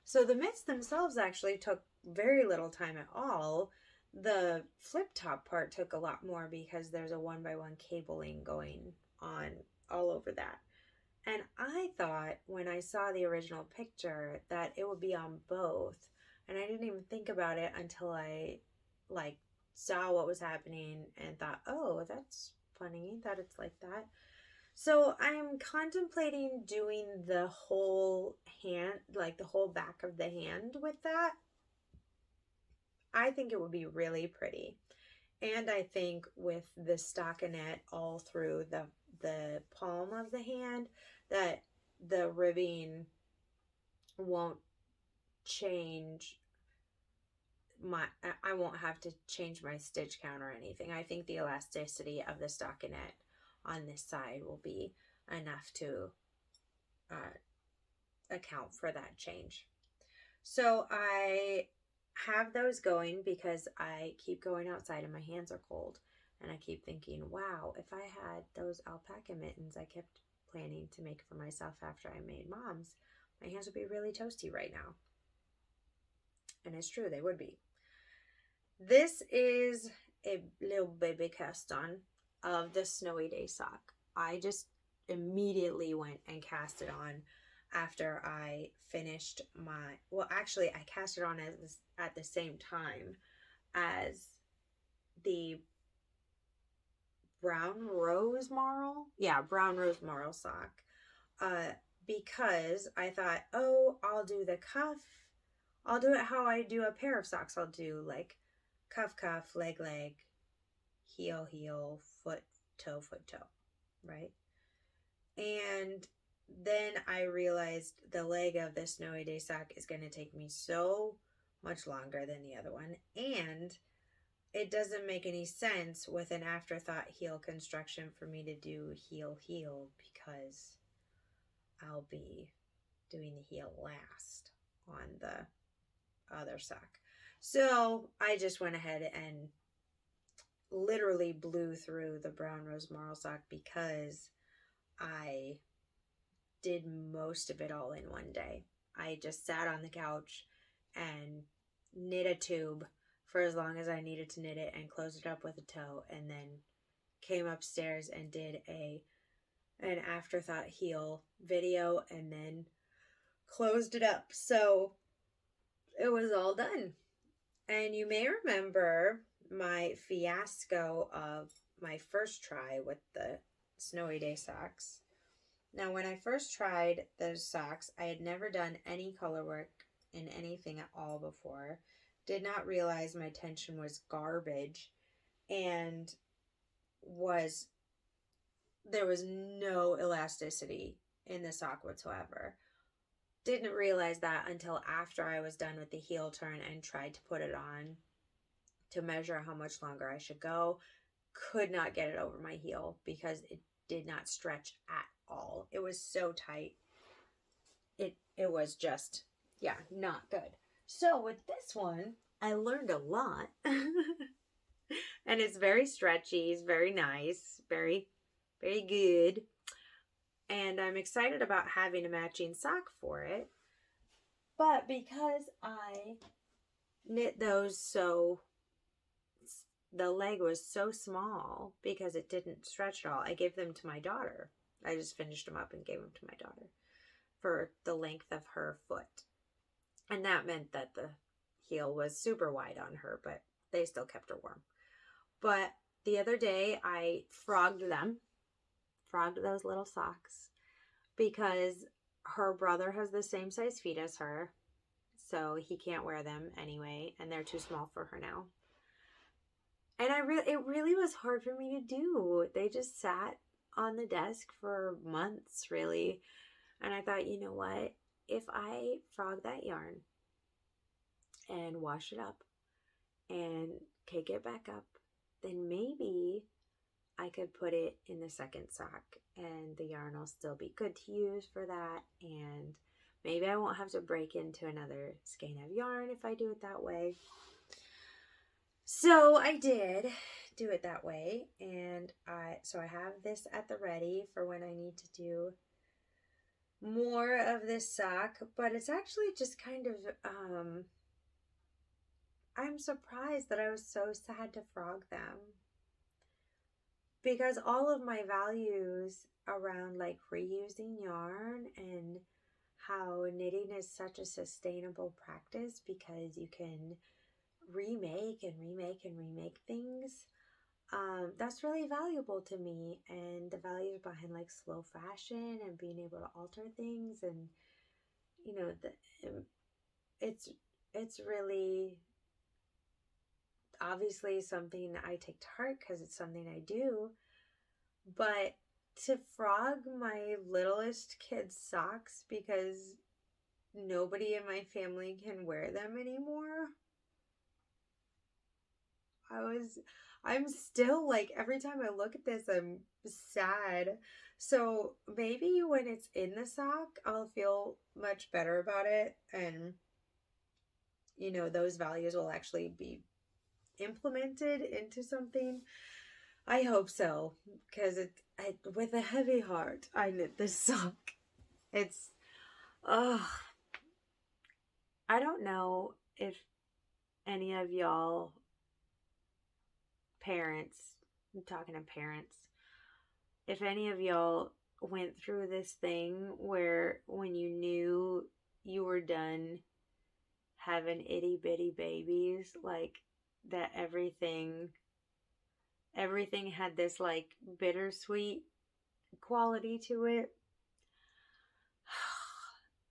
So the mitts themselves actually took very little time at all. The flip top part took a lot more because there's a 1x1 cabling going on all over that. And I thought when I saw the original picture that it would be on both. And I didn't even think about it until I saw what was happening and thought, oh, that's funny that it's like that. So I'm contemplating doing the whole hand, like the whole back of the hand with that. I think it would be really pretty. And I think with the stockinette all through the palm of the hand, that the ribbing won't change I won't have to change my stitch count or anything. I think the elasticity of the stockinette on this side will be enough to account for that change. So I have those going because I keep going outside and my hands are cold, and I keep thinking, wow, if I had those alpaca mittens I kept planning to make for myself after I made mom's, my hands would be really toasty right now. And it's true, they would be. This is a little baby cast on of the Snowy Day sock. I just immediately went and cast it on after I finished my, well, actually I cast it on at the same time as the Brown Rose Marl. Yeah, Brown Rose Marl sock. Because I thought, oh, I'll do the cuff. I'll do it how I do a pair of socks. I'll do like cuff, cuff, leg, leg, heel, heel, foot, toe, right? And then I realized the leg of the Snowy Day sock is going to take me so much longer than the other one. And it doesn't make any sense with an Afterthought heel construction for me to do heel, heel, because I'll be doing the heel last on the other sock. So I just went ahead and literally blew through the Brown Rose Marl sock because I did most of it all in one day. I just sat on the couch and knit a tube for as long as I needed to knit it and closed it up with a toe, and then came upstairs and did an Afterthought heel video and then closed it up. So it was all done. And you may remember my fiasco of my first try with the Snowy Day socks. Now, when I first tried those socks, I had never done any color work in anything at all before. Did not realize my tension was garbage, and there was no elasticity in the sock whatsoever. Didn't realize that until after I was done with the heel turn and tried to put it on to measure how much longer I should go. Could not get it over my heel because it did not stretch at all. It was so tight. It was just, yeah, not good. So with this one, I learned a lot. And it's very stretchy. It's very nice. Very, very good. And I'm excited about having a matching sock for it. But because I knit those so the leg was so small because it didn't stretch at all. I gave them to my daughter. I just finished them up and gave them to my daughter for the length of her foot. And that meant that the heel was super wide on her, but they still kept her warm. But the other day I frogged those little socks, because her brother has the same size feet as her, so he can't wear them anyway, and they're too small for her now. And it really was hard for me to do. They just sat on the desk for months, really. And I thought, you know what? If I frog that yarn and wash it up and cake it back up, then maybe I could put it in the second sock and the yarn will still be good to use for that. And maybe I won't have to break into another skein of yarn if I do it that way. So I did do it that way, and I have this at the ready for when I need to do more of this sock. But it's actually just kind of I'm surprised that I was so sad to frog them, because all of my values around like reusing yarn and how knitting is such a sustainable practice because you can remake and remake and remake things, that's really valuable to me. And the values behind like slow fashion and being able to alter things, and you know, it's really obviously something I take to heart because it's something I do. But to frog my littlest kid's socks because nobody in my family can wear them anymore, I'm still like, every time I look at this, I'm sad. So maybe when it's in the sock, I'll feel much better about it. And, you know, those values will actually be implemented into something. I hope so, because with a heavy heart, I knit this sock. It's, I don't know if any of y'all parents, I'm talking to parents, if any of y'all went through this thing where when you knew you were done having itty bitty babies, like that everything had this like bittersweet quality to it.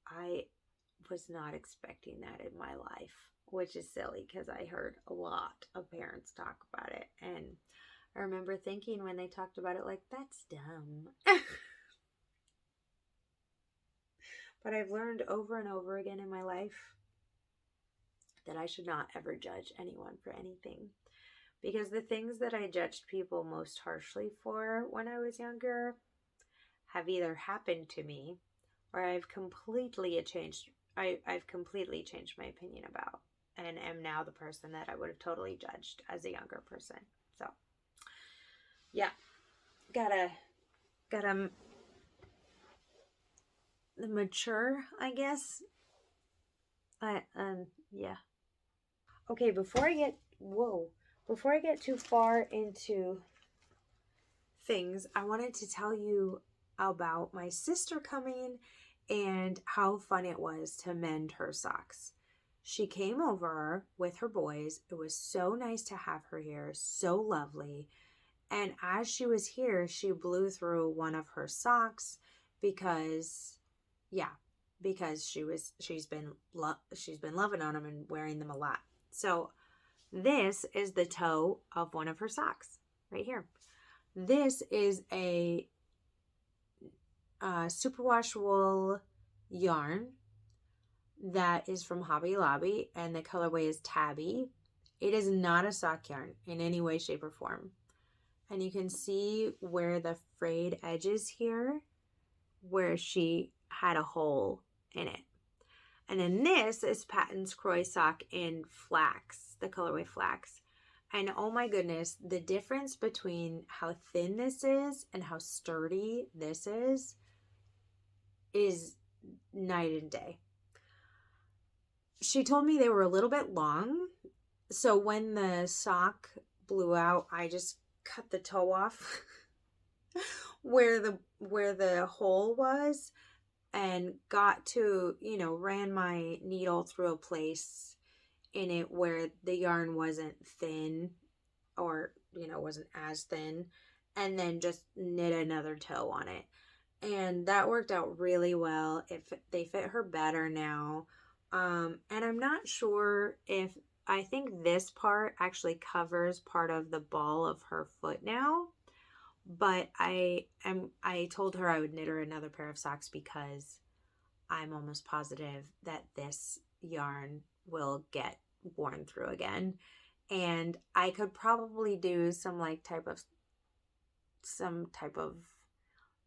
I was not expecting that in my life, which is silly because I heard a lot of parents talk about it. And I remember thinking when they talked about it, like, that's dumb. But I've learned over and over again in my life that I should not ever judge anyone for anything. Because the things that I judged people most harshly for when I was younger have either happened to me or I've completely changed my opinion about, and am now the person that I would have totally judged as a younger person. So yeah, gotta mature, I guess. Yeah. Okay, before I get too far into things, I wanted to tell you about my sister coming and how fun it was to mend her socks. She came over with her boys. It was so nice to have her here, so lovely. And as she was here, she blew through one of her socks because she's been loving on them and wearing them a lot. So this is the toe of one of her socks right here. This is a superwash wool yarn that is from Hobby Lobby, and the colorway is Tabby. It is not a sock yarn in any way, shape, or form. And you can see where the frayed edges here, where she had a hole in it. And then this is Paton's Croy Sock in flax, the colorway flax. And oh my goodness, the difference between how thin this is and how sturdy this is night and day. She told me they were a little bit long, so when the sock blew out, I just cut the toe off where the hole was, and got to, you know, ran my needle through a place in it where the yarn wasn't thin, or, you know, wasn't as thin, and then just knit another toe on it. And that worked out really well. They fit her better now. And I'm not sure if, I think this part actually covers part of the ball of her foot now. But I told her I would knit her another pair of socks because I'm almost positive that this yarn will get worn through again. And I could probably do some type of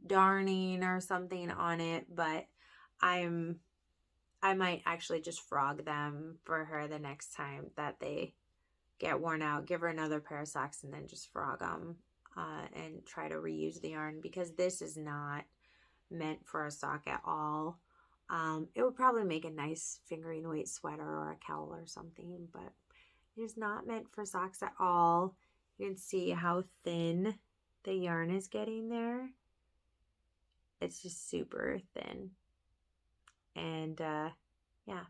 darning or something on it, but I might actually just frog them for her the next time that they get worn out. Give her another pair of socks and then just frog them and try to reuse the yarn, because this is not meant for a sock at all. It would probably make a nice fingering weight sweater or a cowl or something, but it is not meant for socks at all. You can see how thin the yarn is getting there. It's just super thin. And yeah.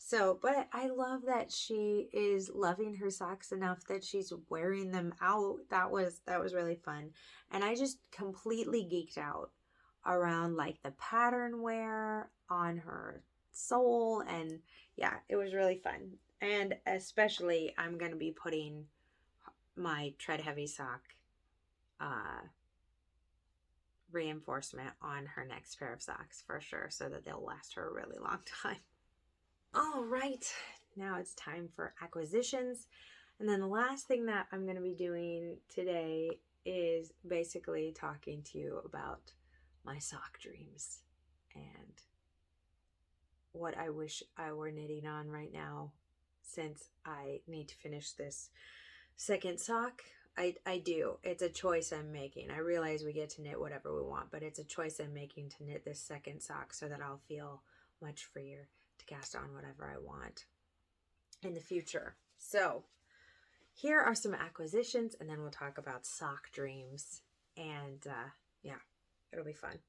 So, but I love that she is loving her socks enough that she's wearing them out. That was really fun. And I just completely geeked out around like the pattern wear on her sole, and yeah, it was really fun. And especially I'm going to be putting my tread heavy sock reinforcement on her next pair of socks for sure, so that they'll last her a really long time. All right, now it's time for acquisitions. And then the last thing that I'm going to be doing today is basically talking to you about my sock dreams and what I wish I were knitting on right now, since I need to finish this second sock. I do. It's a choice I'm making. I realize we get to knit whatever we want, but it's a choice I'm making to knit this second sock so that I'll feel much freer to cast on whatever I want in the future. So here are some acquisitions, and then we'll talk about sock dreams. And yeah, it'll be fun.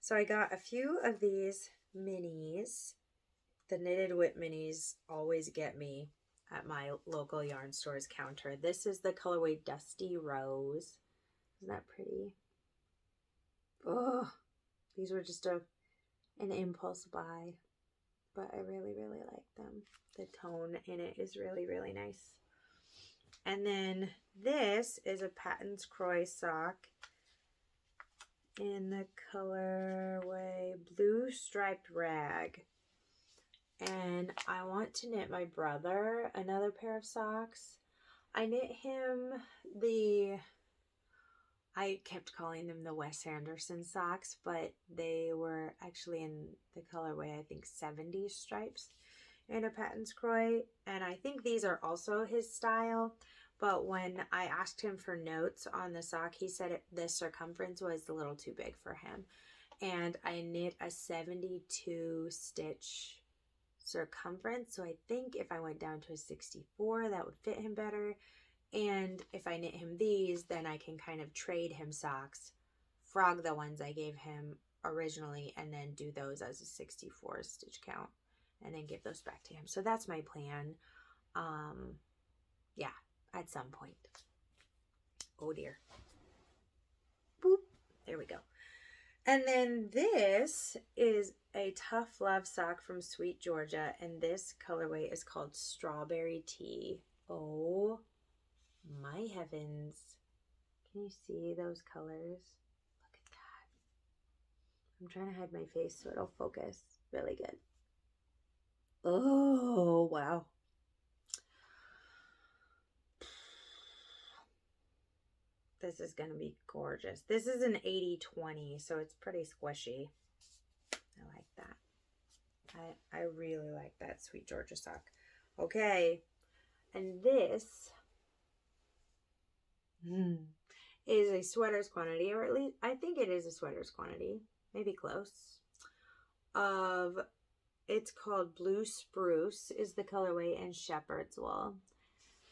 So I got a few of these minis. The Knitted Wit minis always get me at my local yarn store's counter. This is the colorway Dusty Rose. Isn't that pretty? Oh, these were just an impulse buy, but I really, really like them. The tone in it is really, really nice. And then this is a Paton's Croy Sock in the colorway Blue Striped Rag. And I want to knit my brother another pair of socks. I knit him I kept calling them the Wes Anderson Socks, but they were actually in the colorway, I think 70 stripes in a Paton's Croy. And I think these are also his style. But when I asked him for notes on the sock, he said the circumference was a little too big for him. And I knit a 72 stitch circumference, so I think if I went down to a 64, that would fit him better. And if I knit him these, then I can kind of trade him socks, frog the ones I gave him originally, and then do those as a 64 stitch count, and then give those back to him. So that's my plan. Yeah, at some point. Oh dear. Boop. There we go. And then this is a Tough Love sock from Sweet Georgia, and this colorway is called Strawberry Tea. Oh my heavens. Can you see those colors? Look at that. I'm trying to hide my face so it'll focus really good. Oh, wow. This is going to be gorgeous. This is an 80-20, so it's pretty squishy. I like that. I really like that Sweet Georgia sock. Okay, and this is a sweater's quantity, or at least I think it is a sweater's quantity, maybe close, it's called Blue Spruce is the colorway, and Shepherd's Wool.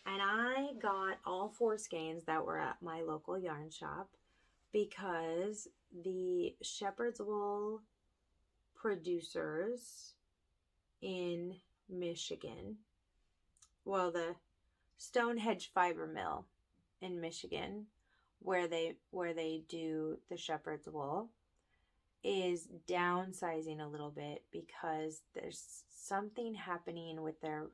And I got all 4 skeins that were at my local yarn shop because the shepherd's wool producers in Michigan, well, the Stonehenge Fiber Mill in Michigan, where they do the shepherd's wool, is downsizing a little bit because there's something happening with a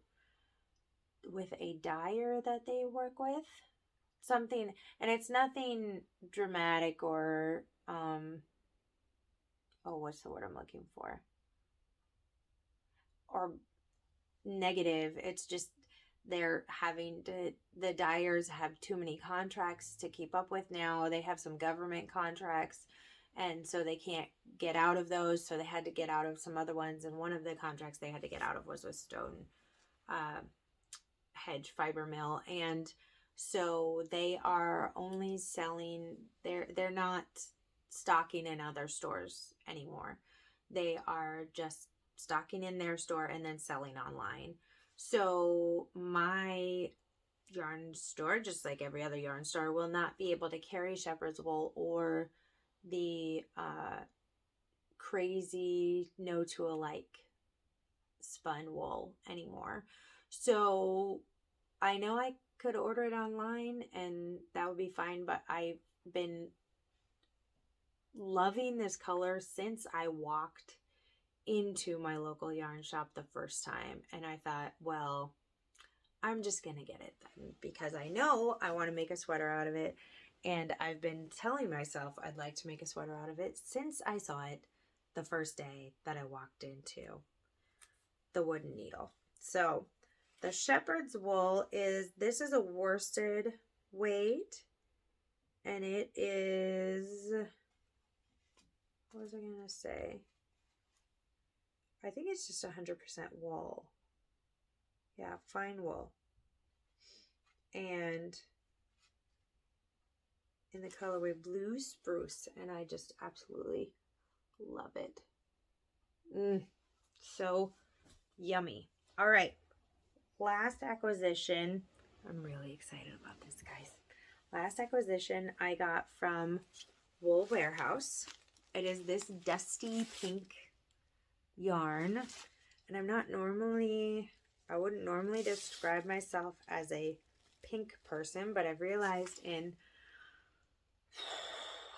dyer that they work with. Something, and it's nothing dramatic or what's the word I'm looking for? Or negative. It's just they're having to, the dyers have too many contracts to keep up with now. They have some government contracts, and so they can't get out of those, so they had to get out of some other ones, and one of the contracts they had to get out of was with Stonehenge Fiber Mill, and so they are only selling, they're not stocking in other stores anymore. They are just stocking in their store and then selling online. So my yarn store, just like every other yarn store, will not be able to carry shepherd's wool or the crazy no to alike spun wool anymore. So I know I could order it online and that would be fine, but I've been loving this color since I walked into my local yarn shop the first time, and I thought, well, I'm just gonna get it then because I know I want to make a sweater out of it, and I've been telling myself I'd like to make a sweater out of it since I saw it the first day that I walked into the wooden needle. So the shepherd's wool this is a worsted weight, and it is, what was I gonna say? I think it's just 100% wool. Yeah, fine wool. And in the colorway Blue Spruce, and I just absolutely love it. So yummy. All right, last acquisition. I'm really excited about this, guys. Last acquisition I got from Wool Warehouse. It is this dusty pink yarn, and I wouldn't normally describe myself as a pink person, but I've realized in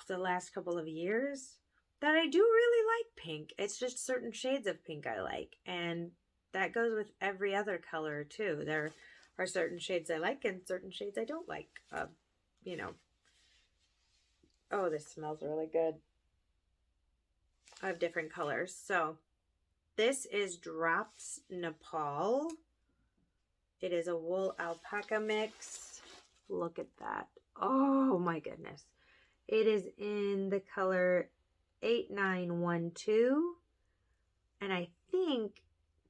the last couple of years that I do really like pink. It's just certain shades of pink I like, and that goes with every other color too. There are certain shades I like and certain shades I don't like. Oh, this smells really good. I have different colors. So this is Drops Nepal. It is a wool alpaca mix. Look at that. Oh my goodness. It is in the color 8912. And I think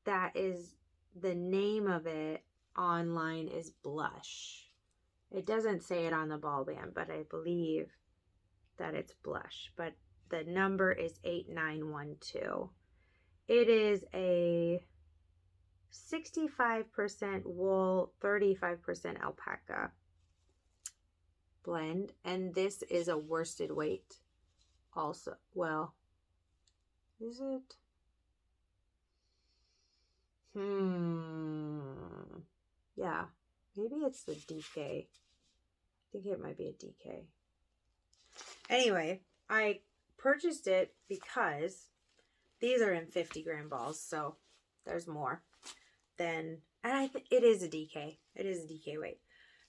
that is the name of it online is Blush. It doesn't say it on the ball band, but I believe that it's Blush. But the number is 8912. It is a 65% wool, 35% alpaca blend. And this is a worsted weight also. Well, is it? Yeah, maybe it's the DK. I think it might be a DK. Anyway, I purchased it because these are in 50-gram balls, so there's more than, and it is a DK. It is a DK weight.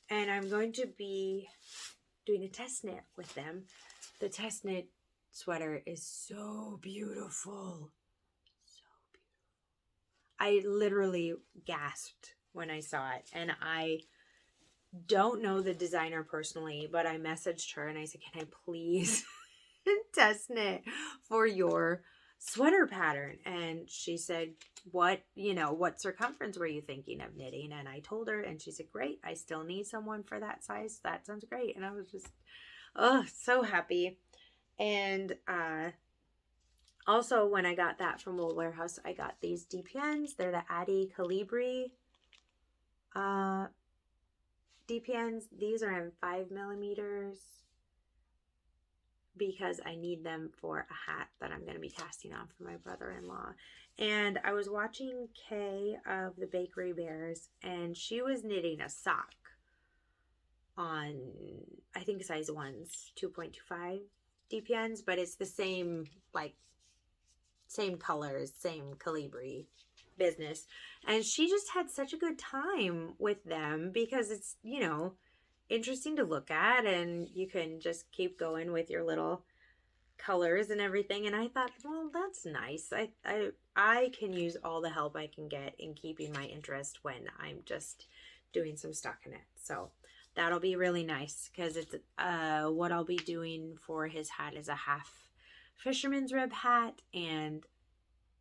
And I'm going to be doing a test knit with them. The test knit sweater is so beautiful. So beautiful. I literally gasped when I saw it, and I don't know the designer personally, but I messaged her and I said, can I please test knit for your sweater pattern? And she said, what circumference were you thinking of knitting? And I told her, and she said, great, I still need someone for that size. That sounds great. And I was just, so happy. And also when I got that from Wool Warehouse, I got these DPNs. They're the Addy Calibri DPNs. These are in 5mm because I need them for a hat that I'm going to be casting on for my brother-in-law. And I was watching Kay of the Bakery Bears, and she was knitting a sock on, I think, size 1's 2.25 DPNs, but it's the same, like, same colors, same calibri business. And she just had such a good time with them because it's, you know, interesting to look at, and you can just keep going with your little colors and everything. And I thought, well, that's nice. I can use all the help I can get in keeping my interest when I'm just doing some stockinette. So that'll be really nice because it's what I'll be doing for his hat is a half fisherman's rib hat. And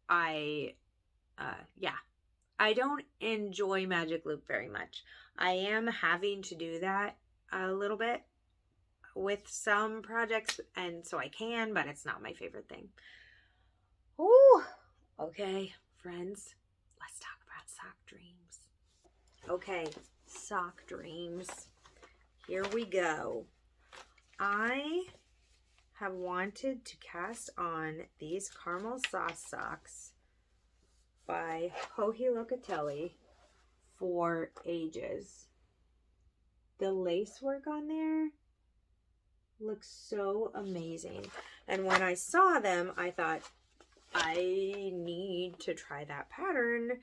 I don't enjoy Magic Loop very much. I am having to do that a little bit with some projects, and so I can, but it's not my favorite thing. Ooh, okay, friends, let's talk about sock dreams. Okay, sock dreams. Here we go. I have wanted to cast on these caramel sauce socks by Joji Locatelli for ages. The lace work on there looks so amazing. And when I saw them, I thought, I need to try that pattern.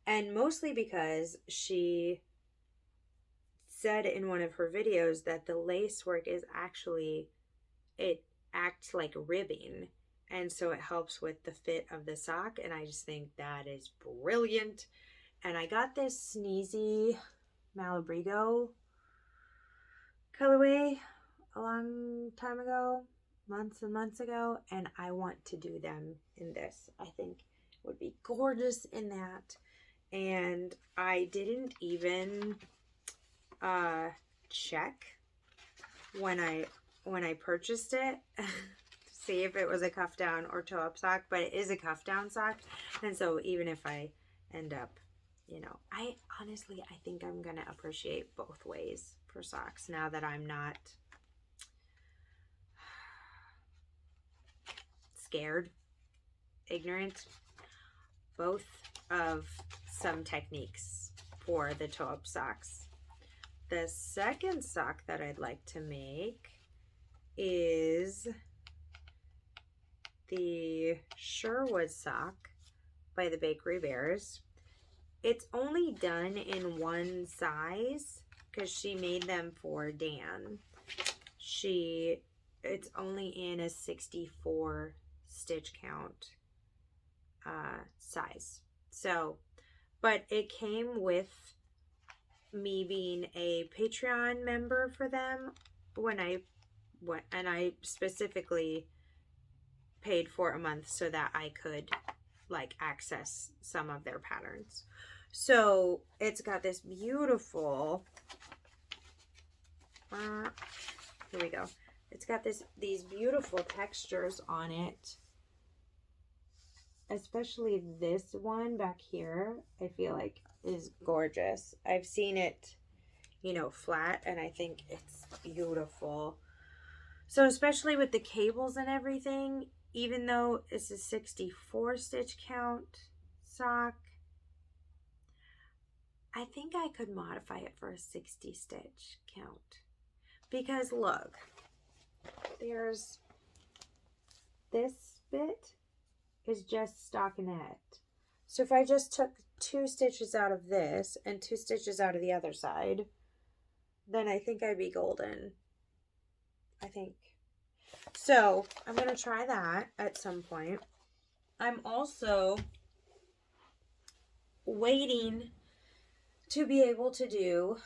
And mostly because she said in one of her videos that the lace work is actually, it acts like ribbing. And so it helps with the fit of the sock. And I just think that is brilliant. And I got this Sneezy Malabrigo colorway a long time ago, months and months ago. And I want to do them in this. I think it would be gorgeous in that. And I didn't even check when I purchased it see if it was a cuff down or toe up sock, but it is a cuff down sock. And so even if I end up, you know, I think I'm gonna appreciate both ways for socks now that I'm not scared, ignorant, both of some techniques for the toe up socks. The second sock that I'd like to make is the Sherwood sock by the Bakery Bears. It's only done in one size because she made them for Dan. It's only in a 64 stitch count size. So, but it came with me being a Patreon member for them and I specifically paid for a month so that I could like access some of their patterns. So it's got this beautiful here we go. It's got these beautiful textures on it. Especially this one back here, I feel like is gorgeous. I've seen it, you know, flat, and I think it's beautiful. So especially with the cables and everything, even though it's a 64 stitch count sock, I think I could modify it for a 60 stitch count. Because look, there's this bit is just stockinette. So if I just took 2 stitches out of this and 2 stitches out of the other side, then I think I'd be golden. I think. So I'm going to try that at some point. I'm also waiting to be able to do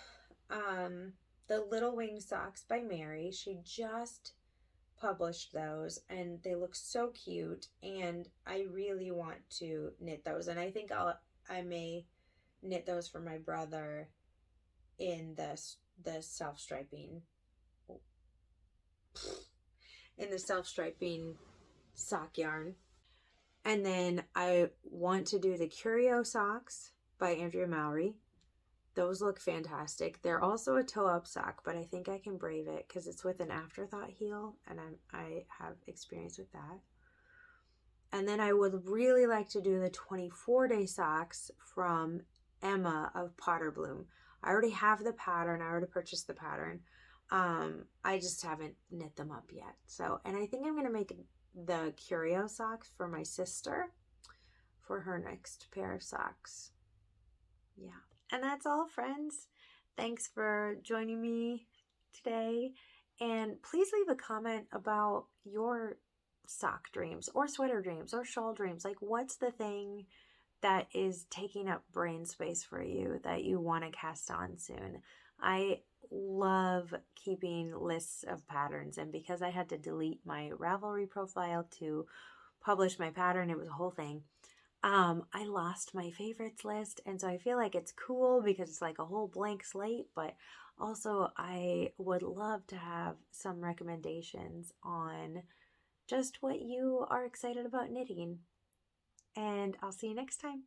the Little Wing Socks by Mary. She just published those and they look so cute, and I really want to knit those, and I think I may knit those for my brother in the self-striping sock yarn. And then I want to do the Curio Socks by Andrea Mowry. Those look fantastic. They're also a toe-up sock, but I think I can brave it because it's with an Afterthought heel, and I have experience with that. And then I would really like to do the 24-day socks from Emma of Potter Bloom. I already have the pattern. I already purchased the pattern. I just haven't knit them up yet. So, and I think I'm going to make the curio socks for my sister for her next pair of socks. Yeah. And that's all, friends. Thanks for joining me today. And please leave a comment about your sock dreams or sweater dreams or shawl dreams. Like, what's the thing that is taking up brain space for you that you want to cast on soon? I love keeping lists of patterns, and because I had to delete my Ravelry profile to publish my pattern, it was a whole thing. I lost my favorites list, and so I feel like it's cool because it's like a whole blank slate, but also I would love to have some recommendations on just what you are excited about knitting. And I'll see you next time.